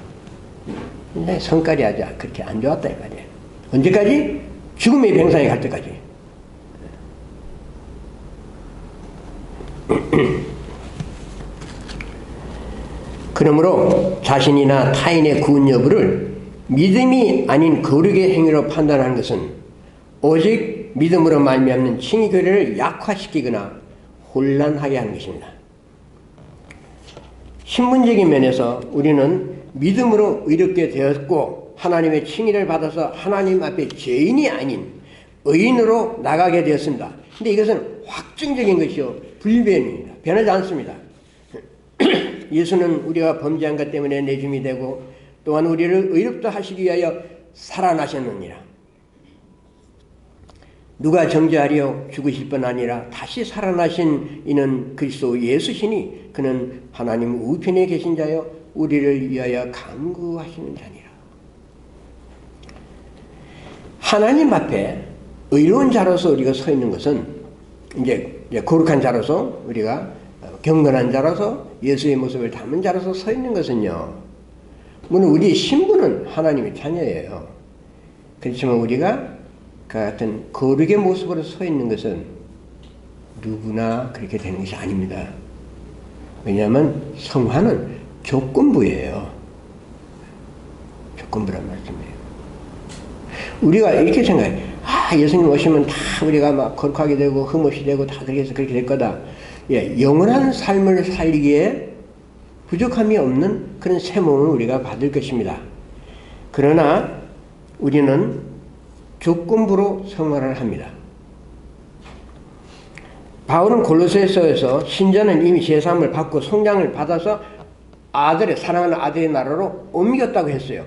근데 성깔이 아주 그렇게 안 좋았다 이 말이에요. 언제까지? 죽음의 병상에 갈 때까지. 그러므로 자신이나 타인의 구원 여부를 믿음이 아닌 거룩의 행위로 판단하는 것은 오직 믿음으로 말미암는 칭의 교례를 약화시키거나 혼란하게 하는 것입니다. 신분적인 면에서 우리는 믿음으로 의롭게 되었고 하나님의 칭의를 받아서 하나님 앞에 죄인이 아닌 의인으로 나가게 되었습니다. 근데 이것은 확정적인 것이요 불변입니다. 변하지 않습니다. 예수는 우리가 범죄한 것 때문에 내줌이 되고 또한 우리를 의롭다 하시기 위하여 살아나셨느니라. 누가 정죄하려 죽으실 뿐 아니라 다시 살아나신 이는 그리스도 예수시니 그는 하나님 우편에 계신 자여 우리를 위하여 간구하시는 자니라. 하나님 앞에 의로운 자로서 우리가 서 있는 것은 이제 거룩한 자로서 우리가 경건한 자로서 예수의 모습을 담은 자로서 서 있는 것은요, 물론 우리의 신분은 하나님의 자녀예요. 그렇지만 우리가 그 같은 거룩의 모습으로 서 있는 것은 누구나 그렇게 되는 것이 아닙니다. 왜냐하면 성화는 조건부예요. 조건부란 말씀이에요. 우리가 이렇게 생각해요. 예수님 오시면 다 우리가 막 거룩하게 되고 흠없이 되고 다 그렇게 해서 그렇게 될 거다. 예, 영원한 삶을 살기에 부족함이 없는 그런 새 몸을 우리가 받을 것입니다. 그러나 우리는 조건부로 생활을 합니다. 바울은 골로새서에서 신자는 이미 제사함을 받고 속량을 받아서 사랑하는 아들의 나라로 옮겼다고 했어요.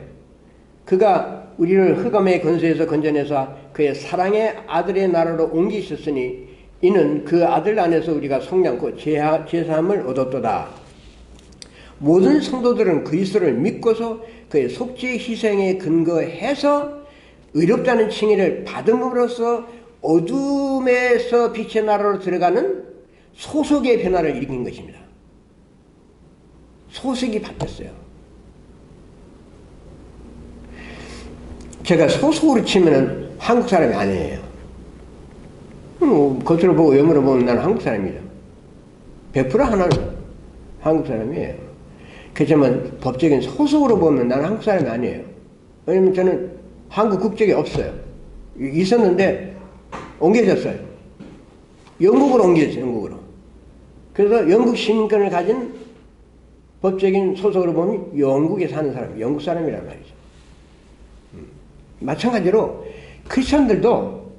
그가 우리를 흑암의 권세에서 건져내서 그의 사랑의 아들의 나라로 옮기셨으니 이는 그 아들 안에서 우리가 속량고 제사함을 얻었도다. 모든 성도들은 그리스도를 믿고서 그의 속죄의 희생에 근거해서 의롭다는 칭의를 받음으로써 어둠에서 빛의 나라로 들어가는 소속의 변화를 일으킨 것입니다. 소속이 바뀌었어요. 제가 소속으로 치면은 한국 사람이 아니에요. 겉으로 보고 영어로 보면 나는 한국 사람이죠. 100% 하나는 한국 사람이에요. 그렇지만 법적인 소속으로 보면 나는 한국 사람이 아니에요. 왜냐면 저는 한국 국적이 없어요. 있었는데 옮겨졌어요. 영국으로 옮겨졌어요. 영국으로. 그래서 영국 시민권을 가진 법적인 소속으로 보면 영국에 사는 사람, 영국 사람이란 말이죠. 마찬가지로 크리스천들도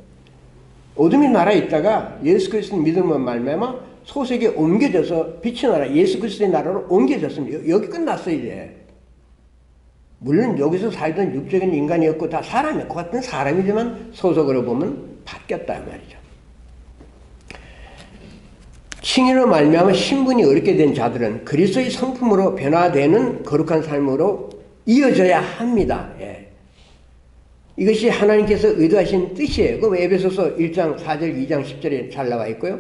어둠의 나라에 있다가 예수 그리스도를 믿음으로 말미암아 소색에 옮겨져서 빛의 나라, 예수 그리스도의 나라로 옮겨졌습니다. 여기 끝났어요, 이제. 물론 여기서 살던 육적인 인간이었고 다 사람이야. 그 같은 사람이지만 소속으로 보면 바뀌었다 말이죠. 칭의로 말미암아 신분이 얻게 된 자들은 그리스도의 성품으로 변화되는 거룩한 삶으로 이어져야 합니다. 예. 이것이 하나님께서 의도하신 뜻이에요. 그럼 에베소서 1장 4절 2장 10절에 잘 나와 있고요.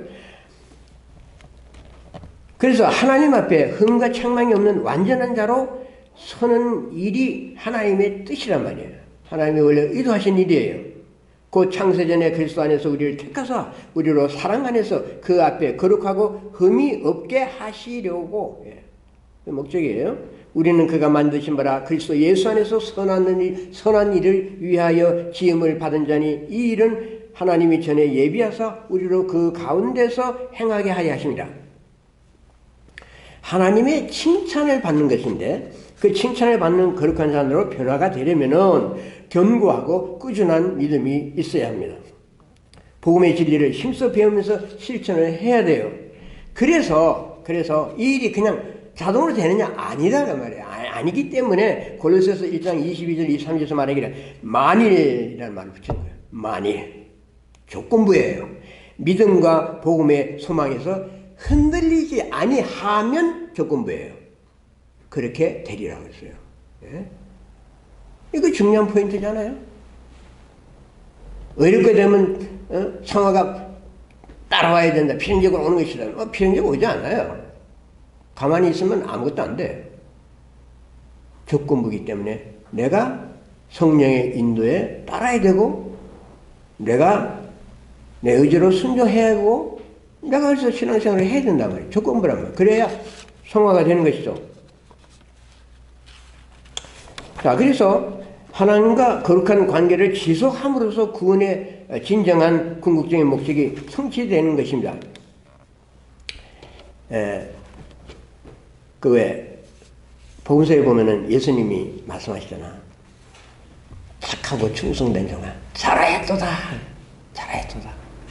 그래서 하나님 앞에 흠과 책망이 없는 완전한 자로 서는 일이 하나님의 뜻이란 말이에요. 하나님이 원래 의도하신 일이에요. 그 창세전에 그리스도 안에서 우리를 택하사 우리로 사랑 안에서 그 앞에 거룩하고 흠이 없게 하시려고, 예. 그 목적이에요. 우리는 그가 만드신 바라 그리스도 예수 안에서 선한 일을 위하여 지음을 받은 자니 이 일은 하나님이 전에 예비하사 우리로 그 가운데서 행하게 하여 하십니다. 하나님의 칭찬을 받는 것인데 그 칭찬을 받는 거룩한 자로 변화가 되려면은 견고하고 꾸준한 믿음이 있어야 합니다. 복음의 진리를 힘써 배우면서 실천을 해야 돼요. 그래서 이 일이 그냥 자동으로 되느냐? 아니다 그 말이에요. 아니기 때문에 골로새서 1장 22절 23절에서 말하기를 만일이라는 말을 붙인 거예요. 만일. 조건부예요. 믿음과 복음의 소망에서 흔들리지 아니하면 조건부예요. 그렇게 되리라고 했어요. 예? 이거 중요한 포인트잖아요. 이렇게 되면 성화가 따라와야 된다. 필연적으로 오는 것이다. 필연적으로 오지 않아요. 가만히 있으면 아무것도 안 돼. 조건부기 때문에 내가 성령의 인도에 따라야 되고 내가 내 의지로 순종해야 하고 내가 그래서 신앙생활을 해야 된단 말이에요. 조건부란 말이에요. 그래야 성화가 되는 것이죠. 자, 그래서 하나님과 거룩한 관계를 지속함으로써 구원의 진정한 궁극적인 목적이 성취되는 것입니다. 그 왜 복음서에 보면은 예수님이 말씀하시잖아. 착하고 충성된 종아, 잘하였도다.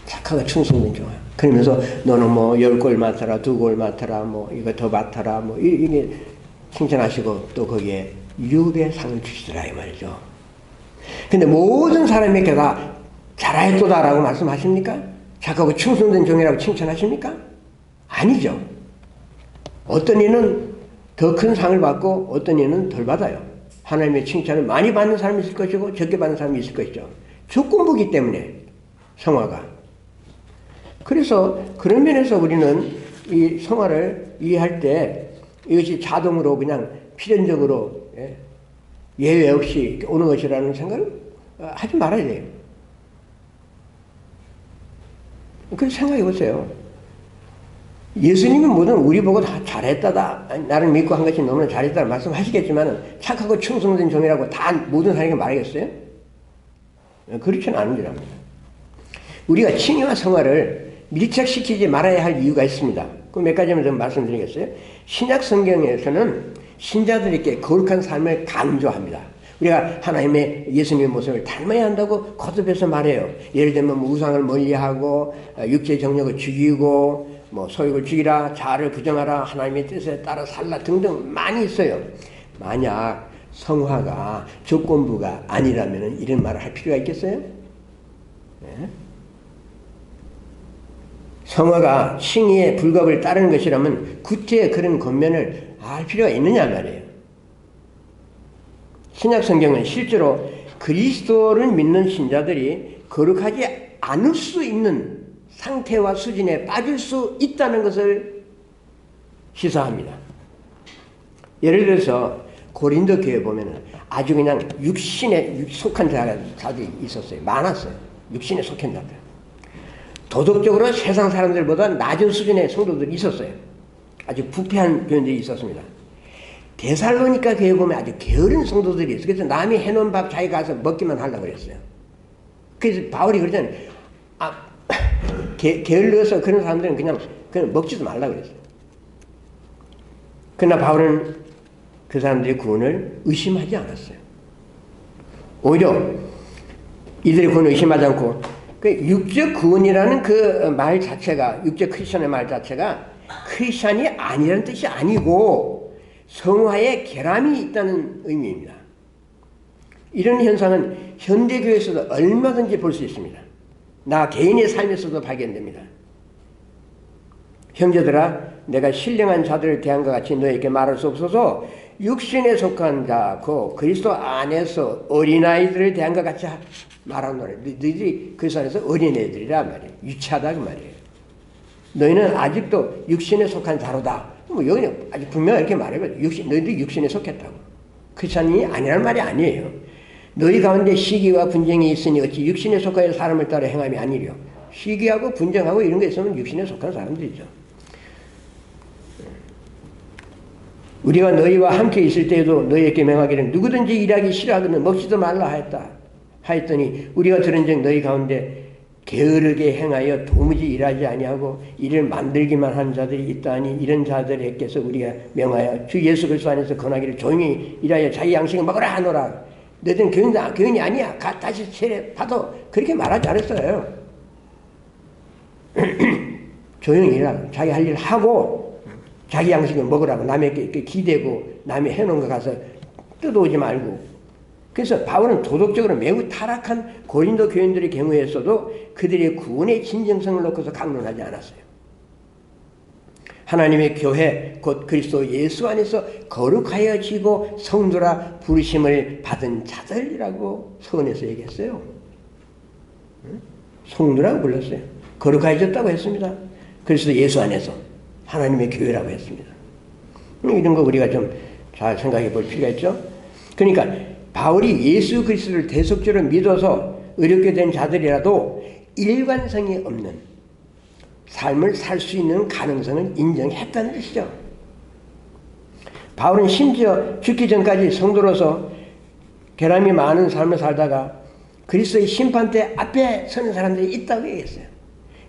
착하고 충성된 종아. 그러면서 너는 뭐 10골 맡아라, 2골 맡아라, 뭐 이거 더 맡아라, 뭐 이게 칭찬하시고 또 거기에 유배의 상을 주시더라 이 말이죠. 근데 모든 사람에게 다 잘하였도다라고 말씀하십니까? 착하고 충성된 종이라고 칭찬하십니까? 아니죠. 어떤 이는 더 큰 상을 받고 어떤 이는 덜 받아요. 하나님의 칭찬을 많이 받는 사람이 있을 것이고 적게 받는 사람이 있을 것이죠. 조건부기 때문에 성화가. 그래서 그런 면에서 우리는 이 성화를 이해할 때 이것이 자동으로 그냥 필연적으로 예외 없이 오는 것이라는 생각을 하지 말아야 돼요. 그렇게 생각해 보세요. 예수님은 뭐든 우리 보고 다 잘했다다, 나를 믿고 한 것이 너무나 잘했다 말씀하시겠지만 착하고 충성된 종이라고 다 모든 사람에게 말하겠어요? 그렇지는 않은 줄 압니다. 우리가 칭의와 성화를 밀착시키지 말아야 할 이유가 있습니다. 그 몇 가지만 좀 말씀드리겠어요? 신약 성경에서는 신자들에게 거룩한 삶을 강조합니다. 우리가 하나님의 예수님의 모습을 닮아야 한다고 거듭해서 말해요. 예를 들면 우상을 멀리하고 육체 정욕을 죽이고 뭐 소욕을 죽이라, 자아를 부정하라, 하나님의 뜻에 따라 살라 등등 많이 있어요. 만약 성화가 조건부가 아니라면 이런 말을 할 필요가 있겠어요? 네? 성화가 칭의의 불법을 따르는 것이라면 구체의 그런 권면을 알 필요가 있느냐 말이에요. 신약 성경은 실제로 그리스도를 믿는 신자들이 거룩하지 않을 수 있는 상태와 수준에 빠질 수 있다는 것을 시사합니다. 예를 들어서 고린도 교회에 보면은 아주 그냥 육신에 속한 자들이 있었어요. 많았어요. 육신에 속한 자들. 도덕적으로 세상 사람들보다 낮은 수준의 성도들이 있었어요. 아주 부패한 교인들이 있었습니다. 데살로니가 교회에 보면 아주 게으른 성도들이 있어요. 그래서 남이 해놓은 밥 자기가 가서 먹기만 하려고 그랬어요. 그래서 바울이 그러잖아요. 게을러서 그런 사람들은 그냥 먹지도 말라고 그랬어요. 그러나 바울은 그 사람들의 구원을 의심하지 않았어요. 오히려 이들의 구원을 의심하지 않고 그 육적 구원이라는 그 말 자체가, 육적 크리스천의 말 자체가 크리스천이 아니라는 뜻이 아니고 성화에 결함이 있다는 의미입니다. 이런 현상은 현대교회에서도 얼마든지 볼 수 있습니다. 나 개인의 삶에서도 발견됩니다. 형제들아, 내가 신령한 자들을 대한과 같이 너에게 말할 수 없어서 육신에 속한 자, 그 그리스도 안에서 어린아이들을 대한과 같이 말하노라. 너희들이 그리스도 안에서 어린애들이란 말이에요. 유치하다 그 말이에요. 너희는 아직도 육신에 속한 자로다. 뭐 여기는 아주 분명히 이렇게 말해요. 너희들이 육신에 속했다고. 크리스천이 아니라는 말이 아니에요. 너희 가운데 시기와 분쟁이 있으니 어찌 육신에 속하여 사람을 따라 행함이 아니려. 시기하고 분쟁하고 이런 게 있으면 육신에 속한 사람들이죠. 우리가 너희와 함께 있을 때에도 너희에게 명하기를 누구든지 일하기 싫어하거든 먹지도 말라 하였더니 우리가 들은즉 너희 가운데 게으르게 행하여 도무지 일하지 아니하고 이를 만들기만 하는 자들이 있다니 이런 자들에게서 우리가 명하여 주 예수 그리스도 안에서 권하기를 조용히 일하여 자기 양식을 먹으라 하노라. 너희들은 교인이 아니야. 다시 세례 받아. 그렇게 말하지 않았어요. 조용히 일하라. 자기 할 일 하고 자기 양식을 먹으라고. 남에게 기대고 남이 해놓은 거 가서 뜯어오지 말고. 그래서 바울은 도덕적으로 매우 타락한 고린도 교인들의 경우에서도 그들의 구원의 진정성을 놓고서 강론하지 않았어요. 하나님의 교회 곧 그리스도 예수 안에서 거룩하여지고 성도라 부르심을 받은 자들이라고 서원에서 얘기했어요. 성도라고 불렀어요. 거룩하여졌다고 했습니다. 그리스도 예수 안에서 하나님의 교회라고 했습니다. 이런 거 우리가 좀 잘 생각해 볼 필요가 있죠. 그러니까 바울이 예수 그리스도를 대속적으로 믿어서 의롭게 된 자들이라도 일관성이 없는 삶을 살 수 있는 가능성을 인정했다는 뜻이죠. 바울은 심지어 죽기 전까지 성도로서 결함이 많은 삶을 살다가 그리스도의 심판대 앞에 서는 사람들이 있다고 얘기했어요.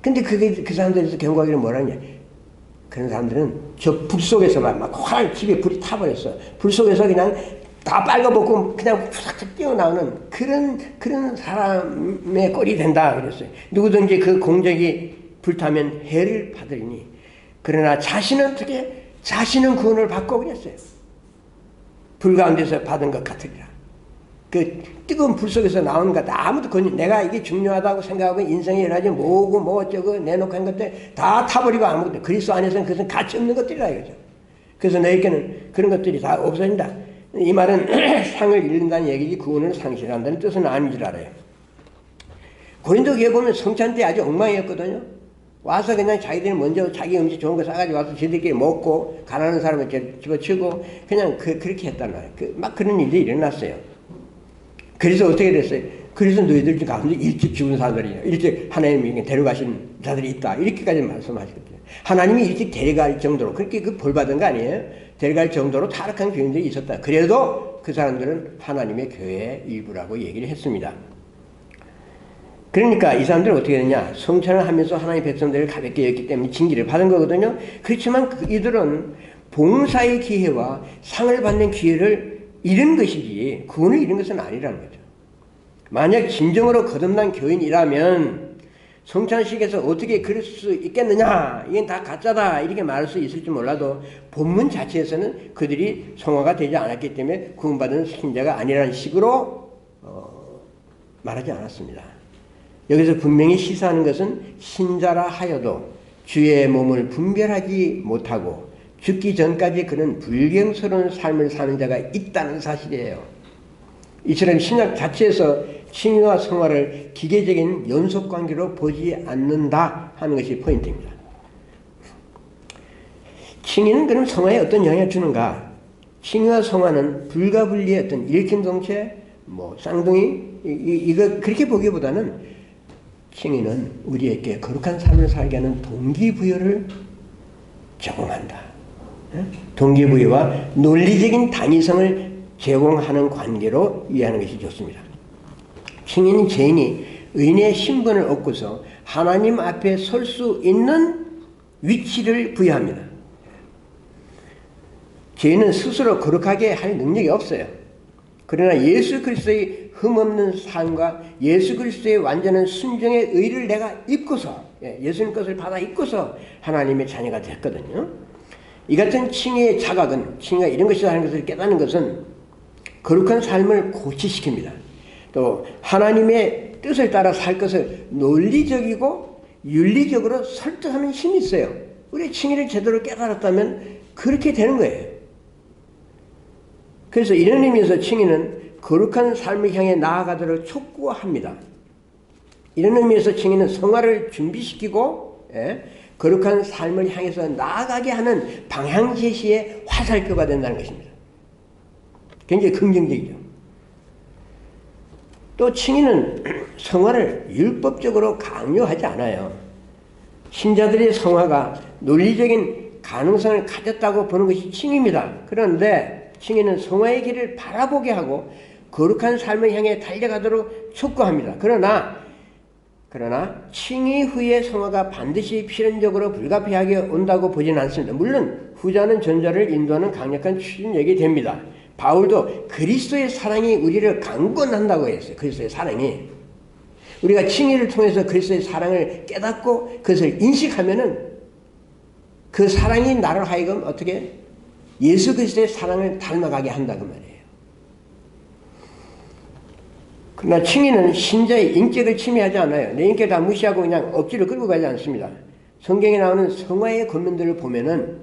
근데 그 사람들에서 경고하기를 뭐라냐. 그런 사람들은 저 불 속에서 막 활 집에 불이 타버렸어. 불 속에서 그냥 다 빨가벗고 그냥 푸삭 뛰어나오는 그런 사람의 꼴이 된다 그랬어요. 누구든지 그 공적이 불타면 해를 받으리니 그러나 자신은 구원을 받고 그랬어요. 불 가운데서 받은 것 같으리라. 그 뜨거운 불 속에서 나오는 것 아무도 내가 이게 중요하다고 생각하고 인생에 여러 가지 뭐고 뭐 어쩌고 내놓고 한 것들 다 타버리고 아무것도 그리스도 안에서는 그것은 가치 없는 것들이라 이거죠. 그래서 너에게는 그런 것들이 다 없어진다. 이 말은 상을 잃는다는 얘기지 구원을 상실한다는 뜻은 아닌 줄 알아요. 고린도 교회 보면 성찬 때 아주 엉망이었거든요. 와서 그냥 자기들이 먼저 자기 음식 좋은 거 싸가지고 와서 지들끼리 먹고 가난한 사람을 집어치고 그냥 그렇게 했단 말이에요. 막 그런 일이 일어났어요. 그래서 어떻게 됐어요? 그래서 너희들 가운데 일찍 죽은 사람들이냐. 일찍 하나님이 데려가신 자들이 있다. 이렇게까지 말씀하시거든요. 하나님이 일찍 데려갈 정도로 그렇게 그 벌 받은 거 아니에요? 데려갈 정도로 타락한 교인들이 있었다. 그래도 그 사람들은 하나님의 교회의 일부라고 얘기를 했습니다. 그러니까 이 사람들은 어떻게 되냐. 성찬을 하면서 하나님의 백성들을 가볍게 여겼기 때문에 징계를 받은 거거든요. 그렇지만 이들은 봉사의 기회와 상을 받는 기회를 잃은 것이지 구원을 잃은 것은 아니라는 거죠. 만약 진정으로 거듭난 교인이라면 성찬식에서 어떻게 그럴 수 있겠느냐, 이건 다 가짜다 이렇게 말할 수 있을지 몰라도 본문 자체에서는 그들이 성화가 되지 않았기 때문에 구원받은 신자가 아니라는 식으로 말하지 않았습니다. 여기서 분명히 시사하는 것은 신자라 하여도 주의 몸을 분별하지 못하고 죽기 전까지 그는 불경스러운 삶을 사는 자가 있다는 사실이에요. 이처럼 신약 자체에서 칭의와 성화를 기계적인 연속관계로 보지 않는다 하는 것이 포인트입니다. 칭의는 그럼 성화에 어떤 영향을 주는가? 칭의와 성화는 불가분리의 어떤 일심동체, 쌍둥이 이거 그렇게 보기보다는 칭의는 우리에게 거룩한 삶을 살게 하는 동기부여를 제공한다. 동기부여와 논리적인 당위성을 제공하는 관계로 이해하는 것이 좋습니다. 칭의는 죄인이 의인의 신분을 얻고서 하나님 앞에 설 수 있는 위치를 부여합니다. 죄인은 스스로 거룩하게 할 능력이 없어요. 그러나 예수 그리스도의 흠없는 삶과 예수 그리스도의 완전한 순종의 의를 내가 입고서 예수님 것을 받아 입고서 하나님의 자녀가 됐거든요. 이 같은 칭의의 자각은 칭의가 이런 것이라는 것을 깨닫는 것은 거룩한 삶을 고취시킵니다. 또 하나님의 뜻을 따라 살 것을 논리적이고 윤리적으로 설득하는 힘이 있어요. 우리 칭의를 제대로 깨달았다면 그렇게 되는 거예요. 그래서 이런 의미에서 칭의는 거룩한 삶을 향해 나아가도록 촉구합니다. 이런 의미에서 칭의는 성화를 준비시키고 거룩한 삶을 향해서 나아가게 하는 방향 제시의 화살표가 된다는 것입니다. 굉장히 긍정적이죠. 또 칭의는 성화를 율법적으로 강요하지 않아요. 신자들의 성화가 논리적인 가능성을 가졌다고 보는 것이 칭의입니다. 그런데 칭의는 성화의 길을 바라보게 하고 거룩한 삶을 향해 달려가도록 촉구합니다. 그러나 칭의 후의 성화가 반드시 필연적으로 불가피하게 온다고 보지는 않습니다. 물론 후자는 전자를 인도하는 강력한 추진력이 됩니다. 바울도 그리스도의 사랑이 우리를 강권한다고 했어요. 그리스도의 사랑이. 우리가 칭의를 통해서 그리스도의 사랑을 깨닫고 그것을 인식하면은 그 사랑이 나를 하여금 어떻게 예수 그리스도의 사랑을 닮아가게 한다 그 말이에요. 그러나 칭의는 신자의 인격을 침해하지 않아요. 내 인격을 다 무시하고 그냥 억지로 끌고 가지 않습니다. 성경에 나오는 성화의 권면들을 보면은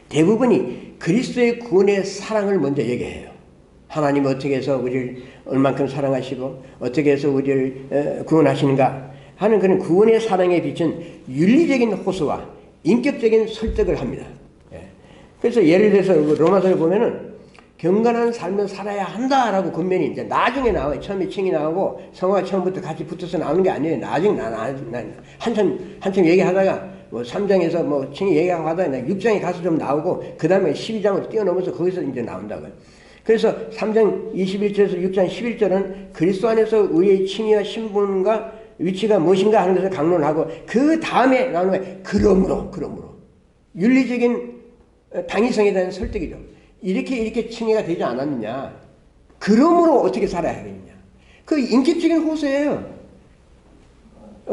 대부분이 그리스도의 구원의 사랑을 먼저 얘기해요. 하나님 어떻게 해서 우리를 얼만큼 사랑하시고 어떻게 해서 우리를 구원하시는가 하는 그런 구원의 사랑에 비친 윤리적인 호소와 인격적인 설득을 합니다. 그래서 예를 들어서 로마서를 보면은 경건한 삶을 살아야 한다라고 권면이 이제 나중에 나와요. 처음에 칭이 나오고 성화가 처음부터 같이 붙어서 나오는 게 아니에요. 나중에 한참 얘기하다가 뭐 3장에서 뭐 칭이 얘기하고 하다가 6장에 가서 좀 나오고 그 다음에 12장으로 뛰어넘어서 거기서 이제 나온다고요. 그래서 3장 21절에서 6장 11절은 그리스도 안에서 우리의 칭의와 신분과 위치가 무엇인가 하는 것을 강론하고 그 다음에 나오는 거예요. 그러므로 윤리적인 당위성에 대한 설득이죠. 이렇게 칭의가 되지 않았느냐. 그러므로 어떻게 살아야 하겠느냐. 그 인격적인 호소예요.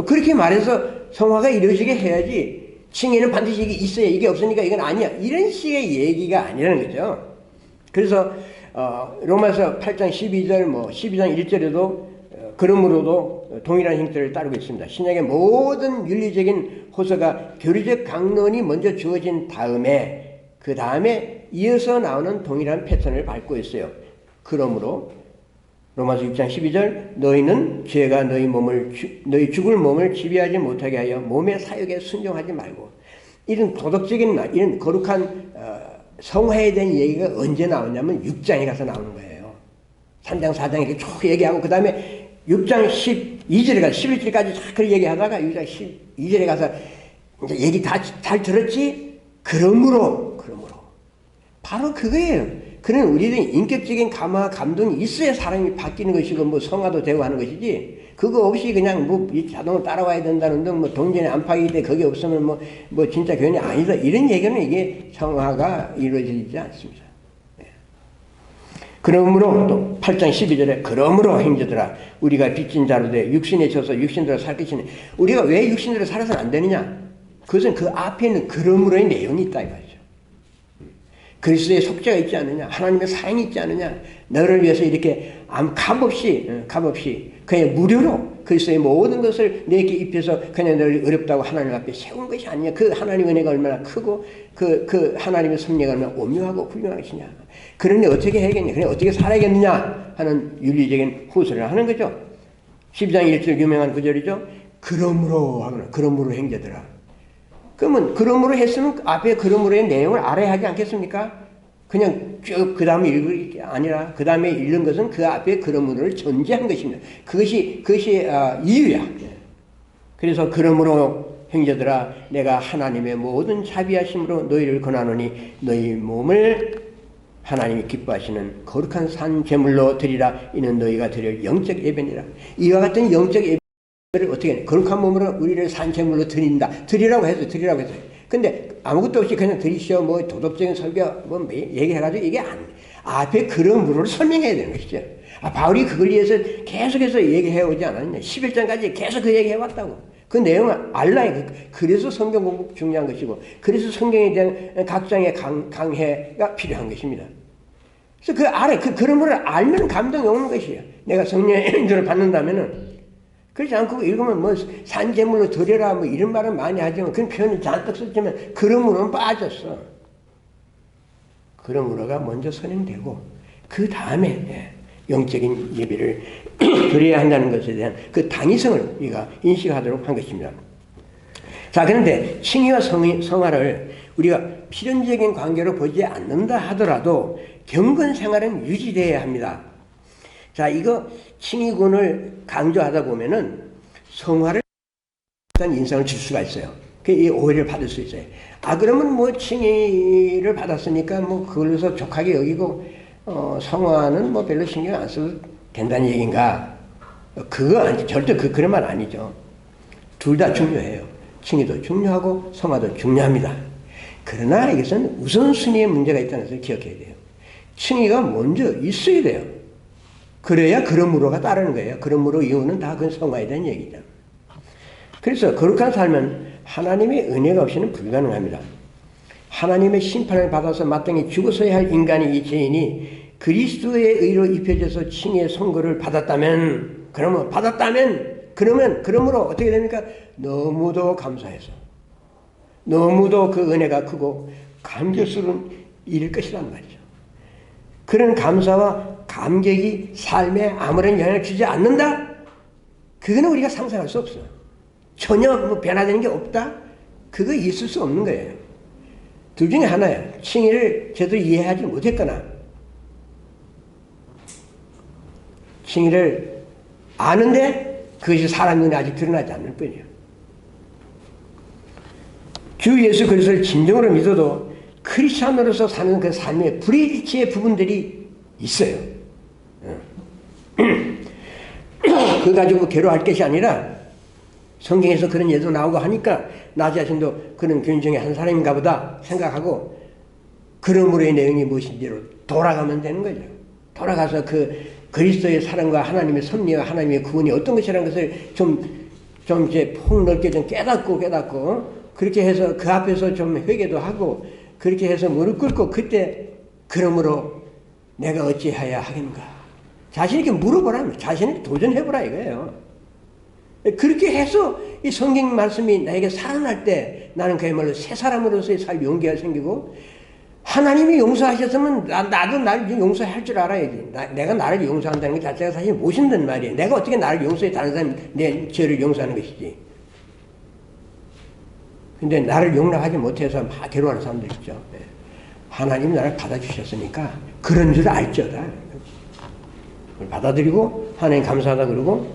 그렇게 말해서 성화가 이루어지게 해야지 칭의는 반드시 이게 있어야 이게 없으니까 이건 아니야. 이런 식의 얘기가 아니라는 거죠. 그래서 로마서 8장 12절 12장 1절에도 그러므로도 동일한 형태를 따르고 있습니다. 신약의 모든 윤리적인 호소가 교리적 강론이 먼저 주어진 다음에 그 다음에 이어서 나오는 동일한 패턴을 밟고 있어요. 그러므로 로마서 6장 12절 너희는 죄가 너희 죽을 몸을 지배하지 못하게 하여 몸의 사욕에 순종하지 말고 이런 도덕적인 이런 거룩한 성화에 대한 얘기가 언제 나오냐면 6장에 가서 나오는 거예요. 3장 4장 이렇게 쭉 얘기하고 그 다음에 6장 12절에 가서 11절까지 그렇게 얘기하다가 6장 12절에 가서 이제 얘기 다 잘 들었지? 그러므로 바로 그거예요. 그는 우리는 인격적인 감화 감동이 있어야 사람이 바뀌는 것이고 뭐 성화도 되고 하는 것이지 그거 없이 그냥 뭐 자동으로 따라와야 된다는 등 뭐 동전의 안팎이 돼 거기 없으면 뭐 진짜 교훈이 아니다 이런 얘기는 이게 성화가 이루어지지 않습니다. 그러므로 또 8장 12절에 그러므로 형제들아 우리가 빚진 자로 돼 육신에 져서 육신대로 살 것이니 우리가 왜 육신대로 살아서는 안 되느냐? 그것은 그 앞에 있는 그러므로의 내용이 있다 이거죠. 그리스도의 속죄가 있지 않느냐? 하나님의 사랑이 있지 않느냐? 너를 위해서 이렇게 값없이 그냥 무료로 그리스도의 모든 것을 내게 입혀서 그냥 너를 어렵다고 하나님 앞에 세운 것이 아니냐? 그 하나님의 은혜가 얼마나 크고 그 하나님의 섭리가 얼마나 오묘하고 훌륭하시냐? 그러니 어떻게 해야겠냐? 그냥 어떻게 살아야겠느냐? 하는 윤리적인 호소를 하는 거죠. 12장 1절 유명한 구절이죠. 그러므로 하거나 그러므로 형제들아. 그러면 그러므로 했으면 앞에 그러므로의 내용을 알아야 하지 않겠습니까? 그냥 쭉 그 다음에 읽을 게 아니라 그 다음에 읽는 것은 그 앞에 그러므로를 전제한 것입니다. 그것이 이유야. 그래서 그러므로 형제들아 내가 하나님의 모든 자비하심으로 너희를 권하노니 너희 몸을 하나님이 기뻐하시는 거룩한 산 제물로 드리라. 이는 너희가 드릴 영적 예배니라. 이와 같은 영적 예배 어떻게 해? 거룩한 몸으로 우리를 산제물로 드리라고 했어요. 근데 아무것도 없이 그냥 드리시오. 뭐 도덕적인 설교 얘기해가지고 이게 앞에 그러므로를 설명해야 되는 것이죠. 바울이 그걸 위해서 계속해서 얘기해 오지 않았냐. 11장까지 계속 그 얘기해 왔다고. 그 내용을 알라요. 그래서 성경 공부 중요한 것이고, 그래서 성경에 대한 각장의 강해가 필요한 것입니다. 그래서 그 아래, 그러므로 알면 감동이 오는 것이에요. 내가 성령의 인도를 받는다면은, 그렇지 않고 읽으면 뭐 산재물로 드려라 뭐 이런 말은 많이 하지만 그런 표현이 잔뜩 썼지만 그러므로는 빠졌어. 그러므로가 먼저 선행되고 그 다음에 영적인 예배를 드려야 한다는 것에 대한 그 당위성을 우리가 인식하도록 한 것입니다. 자, 그런데 칭의와 성화를 우리가 필연적인 관계로 보지 않는다 하더라도 경건 생활은 유지되어야 합니다. 자, 이거 칭의군을 강조하다 보면은 성화를 인상을 줄 수가 있어요. 이 오해를 받을 수 있어요. 그러면 뭐 칭의를 받았으니까 뭐 그걸로서 족하게 여기고 성화는 뭐 별로 신경 안 써도 된다는 얘기인가? 그거 아니, 절대 그런 말 아니죠. 둘 다 중요해요. 칭의도 중요하고 성화도 중요합니다. 그러나 이것은 우선순위의 문제가 있다는 것을 기억해야 돼요. 칭의가 먼저 있어야 돼요. 그래야 그러므로가 따르는 거예요. 그러므로 이유는 다 그 성화에 대한 얘기죠. 그래서 거룩한 삶은 하나님의 은혜가 없이는 불가능합니다. 하나님의 심판을 받아서 마땅히 죽어서야 할 인간이 이 죄인이 그리스도의 의로 입혀져서 칭의의 선고를 받았다면, 그러므로 어떻게 됩니까? 너무도 감사해서, 너무도 그 은혜가 크고 감격스러운 일일 것이란 말이죠. 그런 감사와 감격이 삶에 아무런 영향을 주지 않는다? 그거는 우리가 상상할 수 없어요. 전혀 뭐 변화되는 게 없다? 그거 있을 수 없는 거예요. 둘 중에 하나예요. 칭의를 제대로 이해하지 못했거나 칭의를 아는데 그것이 사람 눈에 아직 드러나지 않는 뿐이에요. 주 예수 그리스도를 진정으로 믿어도 크리스찬으로서 사는 그 삶의 불일치의 부분들이 있어요. 그거 가지고 괴로워할 것이 아니라 성경에서 그런 예도 나오고 하니까 나 자신도 그런 교인 중에 한 사람인가 보다 생각하고 그러므로의 내용이 무엇인지로 돌아가면 되는 거죠. 돌아가서 그 그리스도의 사랑과 하나님의 섭리와 하나님의 구원이 어떤 것이라는 것을 좀 이제 폭넓게 좀 깨닫고 그렇게 해서 그 앞에서 좀 회개도 하고 그렇게 해서 무릎 꿇고 그때 그러므로 내가 어찌해야 하겠는가 자신에게 물어보라, 자신에게 도전해보라 이거예요. 그렇게 해서 이 성경 말씀이 나에게 살아날 때 나는 그야말로 새 사람으로서의 살 용기가 생기고 하나님이 용서하셨으면 나도 나를 용서할 줄 알아야지. 내가 나를 용서한다는 것 자체가 사실 모신단 말이에요. 내가 어떻게 나를 용서해 다른 사람이 내 죄를 용서하는 것이지. 근데 나를 용납하지 못해서 막 괴로워하는 사람들 있죠. 하나님이 나를 받아주셨으니까 그런 줄 알죠다. 그걸 받아들이고 하나님 감사하다 그러고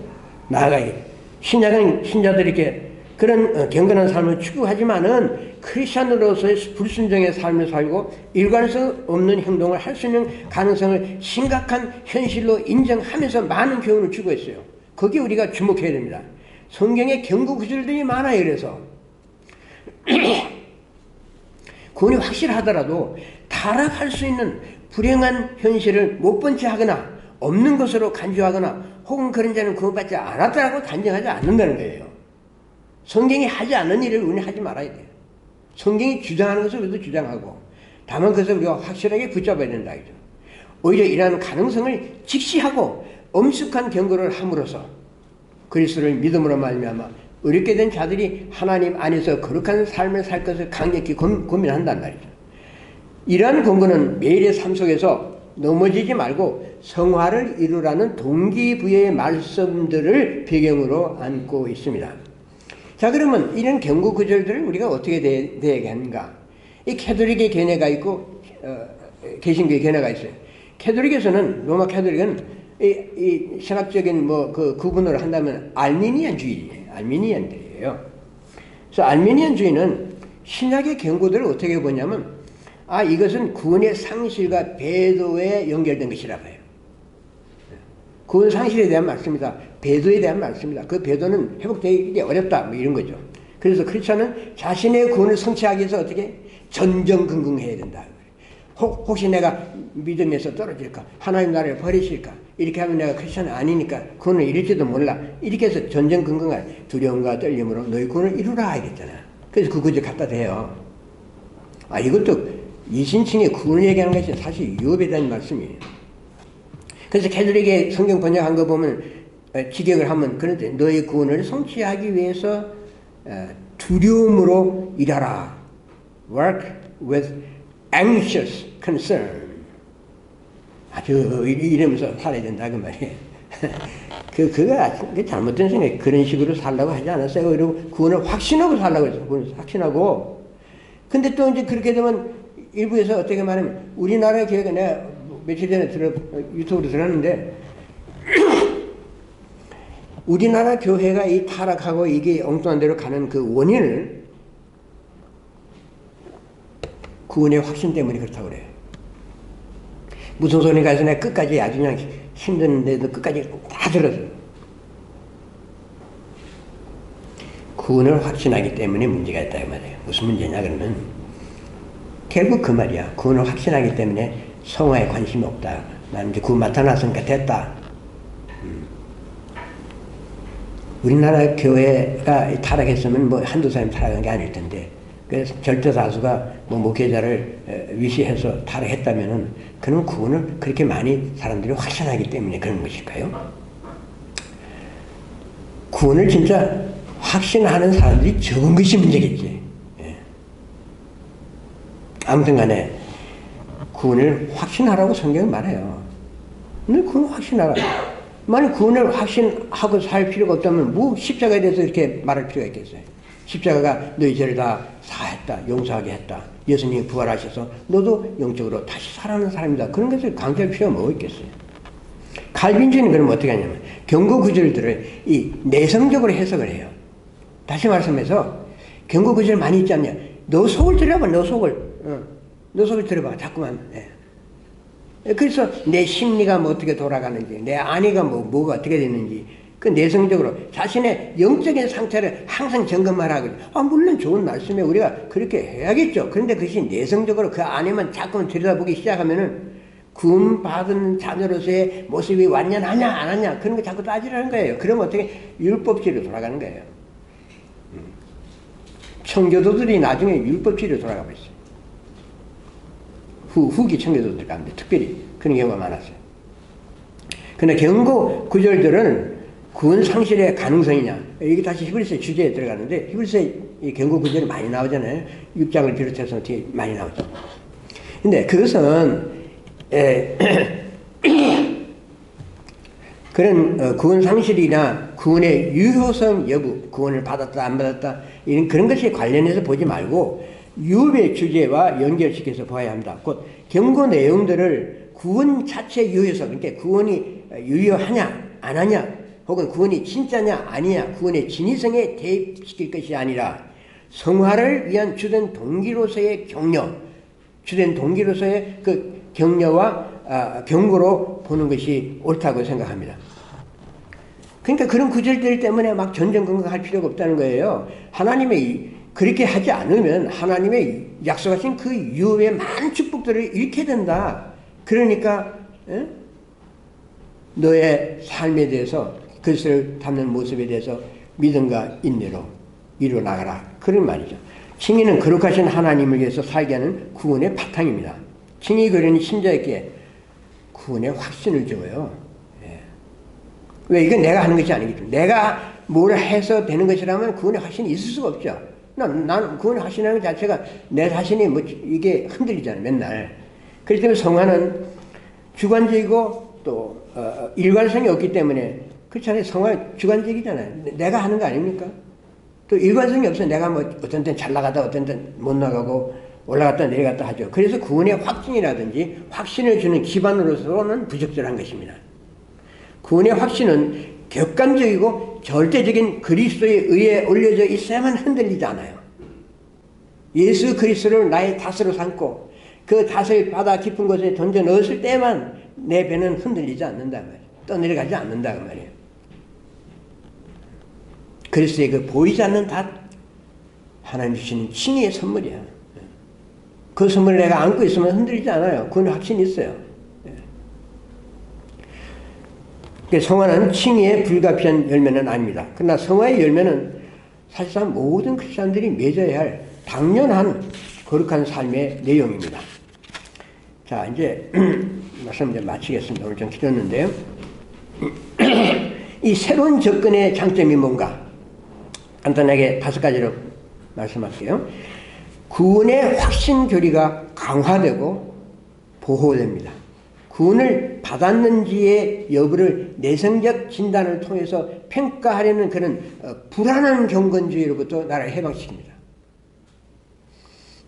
나아가야 신약은 신자들에게 그런 경건한 삶을 추구하지만은 크리스천으로서의 불순종의 삶을 살고 일관성 없는 행동을 할 수 있는 가능성을 심각한 현실로 인정하면서 많은 교훈을 주고 있어요. 거기에 우리가 주목해야 됩니다. 성경에 경고 구절들이 많아요. 그래서 구원이 확실하더라도 타락할 수 있는 불행한 현실을 못 본 채 하거나 없는 것으로 간주하거나 혹은 그런 자는 구원받지 않았다라고 단정하지 않는다는 거예요. 성경이 하지 않는 일을 우리는 하지 말아야 돼요. 성경이 주장하는 것을 우리도 주장하고 다만 그것을 우리가 확실하게 붙잡아야 된다. 오히려 이러한 가능성을 직시하고 엄숙한 경고를 함으로써 그리스도를 믿음으로 말미암아 어렵게 된 자들이 하나님 안에서 거룩한 삶을 살 것을 강력히 고민한단 말이죠. 이러한 권고는 매일의 삶 속에서 넘어지지 말고 성화를 이루라는 동기부여의 말씀들을 배경으로 안고 있습니다. 자, 그러면 이런 경고 구절들을 우리가 어떻게 대하는가? 이 캐톨릭의 견해가 있고 개신교의 견해가 있어요. 캐톨릭에서는 로마 캐톨릭은 이 신학적인 그 구분을 한다면 알미니안주의예요. 그래서 알미니안주의는 신약의 경고들을 어떻게 보냐면 이것은 구원의 상실과 배도에 연결된 것이라고 해요. 구원 상실에 대한 말씀이다. 배도에 대한 말씀이다. 그 배도는 회복되기 어렵다. 뭐 이런 거죠. 그래서 크리스천은 자신의 구원을 성취하기 위해서 어떻게 전전긍긍해야 된다. 혹시 내가 믿음에서 떨어질까? 하나님 나라를 버리실까? 이렇게 하면 내가 크리스천 아니니까 구원을 이룰지도 몰라. 이렇게 해서 전전긍긍한 두려움과 떨림으로 너희 구원을 이루라 이랬잖아. 그래서 그 구절 갖다 대요. 이것도 이신층의 구원을 얘기하는 것이 사실 유업에 대한 말씀이에요. 그래서 캐톨릭의 성경 번역한 거 보면 직역을 하면 그런데 너희 구원을 성취하기 위해서 두려움으로 일하라. Work with anxious concern. 아주 이러면서 살아야 된다 그 말이에요. 그거 잘못된 생각이 그런 식으로 살라고 하지 않았어요. 그리고 구원을 확신하고 살라고 했어요. 구원을 확신하고. 근데 또 이제 그렇게 되면 일부에서 어떻게 말하면 우리나라 교회가 내가 며칠 전에 유튜브로 들었는데 우리나라 교회가 이 타락하고 이게 엉뚱한 대로 가는 그 원인을 구원의 확신 때문에 그렇다고 그래요. 무슨 소리가 해서 내가 끝까지 아주 그냥 힘드는데도 끝까지 다 들었어요. 구원을 확신하기 때문에 문제가 있다 이 말이에요. 무슨 문제냐 그러면 결국 그 말이야. 구원을 확신하기 때문에 성화에 관심이 없다. 나는 이제 구원 나타났으니까 됐다. 우리나라 교회가 타락했으면 뭐 한두 사람이 타락한 게 아닐 텐데 그래서 절대다수가 뭐 목회자를 위시해서 타락했다면은 그는 구원을 그렇게 많이 사람들이 확신하기 때문에 그런 것일까요? 구원을 진짜 확신하는 사람들이 적은 것이 문제겠지. 예. 아무튼 간에 구원을 확신하라고 성경은 말해요. 너 구원 확신하라. 만약 구원을 확신하고 살 필요가 없다면 뭐 십자가에 대해서 이렇게 말할 필요가 있겠어요. 십자가가 너희 죄를 다 사했다. 용서하게 했다. 예수님이 부활하셔서 너도 영적으로 다시 살아나는 사람이다. 그런 것을 강조할 필요가 뭐 있겠어요. 칼빈주의는 그럼 어떻게 하냐면 경고 구절들을 이 내성적으로 해석을 해요. 다시 말씀해서 경고 구절 많이 있지 않냐. 너 속을 들여봐. 너 속을 들여봐. 자꾸만. 예. 그래서 내 심리가 뭐 어떻게 돌아가는지 내 안위가 뭐가 어떻게 됐는지 그 내성적으로 자신의 영적인 상태를 항상 점검을 하거든요. 물론 좋은 말씀에 우리가 그렇게 해야겠죠. 그런데 그것이 내성적으로 그 안에만 자꾸만 들여다보기 시작하면은 구원받은 자녀로서의 모습이 완전하냐 안 하냐 그런 거 자꾸 따지라는 거예요. 그러면 어떻게 율법주의로 돌아가는 거예요. 청교도들이 나중에 율법주의로 돌아가 버렸어요. 후기 청교도들 가운데 특별히 그런 경우가 많았어요. 그러나 경고 구절들은 구원 상실의 가능성이냐 이게 다시 히브리서 주제에 들어가는데 히브리서에 이 경고 구절이 많이 나오잖아요. 6장을 비롯해서 되게 많이 나오죠. 근데 그것은 그런 구원 상실이나 구원의 유효성 여부, 구원을 받았다 안 받았다 이런 그런 것에 관련해서 보지 말고 유업의 주제와 연결시켜서 봐야 합니다. 곧 경고 내용들을 구원 자체 유효성, 그러니까 구원이 유효하냐 안 하냐 혹은 구원이 진짜냐 아니냐 구원의 진위성에 대입시킬 것이 아니라 성화를 위한 주된 동기로서의 격려, 주된 동기로서의 그 격려와 경고로 보는 것이 옳다고 생각합니다. 그러니까 그런 구절들 때문에 막 전전긍긍할 필요가 없다는 거예요. 하나님의 그렇게 하지 않으면 하나님의 약속하신 그 유업의 많은 축복들을 잃게 된다. 그러니까 너의 삶에 대해서 그것을 담는 모습에 대해서 믿음과 인내로 이루어 나가라. 그런 말이죠. 칭의는 거룩하신 하나님을 위해서 살게 하는 구원의 바탕입니다. 칭의 그러니 신자에게 구원의 확신을 줘요. 예. 왜? 이건 내가 하는 것이 아니기 때문에. 내가 뭘 해서 되는 것이라면 구원의 확신이 있을 수가 없죠. 난 구원의 확신하는 것 자체가 내 자신이 뭐 이게 흔들리잖아요. 맨날. 그렇기 때문에 성화는 주관적이고 또 일관성이 없기 때문에 그렇잖아요. 성화 주관적이잖아요. 내가 하는 거 아닙니까? 또 일관성이 없어요. 내가 뭐 어떤 때는 잘 나가다 어떤 때는 못 나가고 올라갔다 내려갔다 하죠. 그래서 구원의 확신이라든지 확신을 주는 기반으로서는 부적절한 것입니다. 구원의 확신은 객관적이고 절대적인 그리스도의 의에 올려져 있어야만 흔들리지 않아요. 예수 그리스도를 나의 다스로 삼고 그 다스의 바다 깊은 곳에 던져 넣었을 때만 내 배는 흔들리지 않는다 말이에요. 떠내려가지 않는다 그 말이에요. 그리스도의 그 보이지 않는 닷 하나님 주시는 칭의의 선물이야. 그 선물을 내가 안고 있으면 흔들리지 않아요. 그건 확신이 있어요. 성화는 칭의에 불가피한 열매는 아닙니다. 그러나 성화의 열매는 사실상 모든 크리스찬들이 맺어야 할 당연한 거룩한 삶의 내용입니다. 자, 이제 말씀 이제 마치겠습니다. 오늘 좀 길었는데요. 이 새로운 접근의 장점이 뭔가? 간단하게 5가지로 말씀할게요. 구원의 확신 교리가 강화되고 보호됩니다. 구원을 받았는지의 여부를 내성적 진단을 통해서 평가하려는 그런 불안한 경건주의로부터 나라를 해방시킵니다.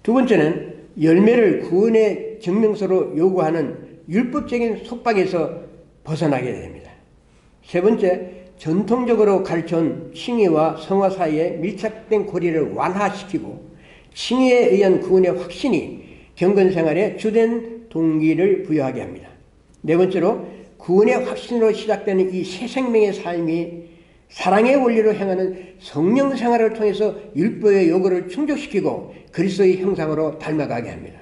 두 번째는 열매를 구원의 증명서로 요구하는 율법적인 속박에서 벗어나게 됩니다. 세 번째, 전통적으로 가르쳐온 칭의와 성화 사이에 밀착된 고리를 완화시키고 칭의에 의한 구원의 확신이 경건생활의 주된 동기를 부여하게 합니다. 네 번째로, 구원의 확신으로 시작되는 이 새 생명의 삶이 사랑의 원리로 행하는 성령 생활을 통해서 율법의 요구를 충족시키고 그리스도의 형상으로 닮아가게 합니다.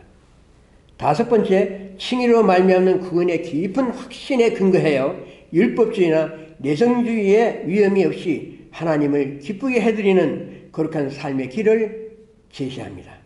다섯 번째, 칭의로 말미암는 구원의 깊은 확신에 근거하여 율법주의나 내성주의의 위험이 없이 하나님을 기쁘게 해드리는 거룩한 삶의 길을 제시합니다.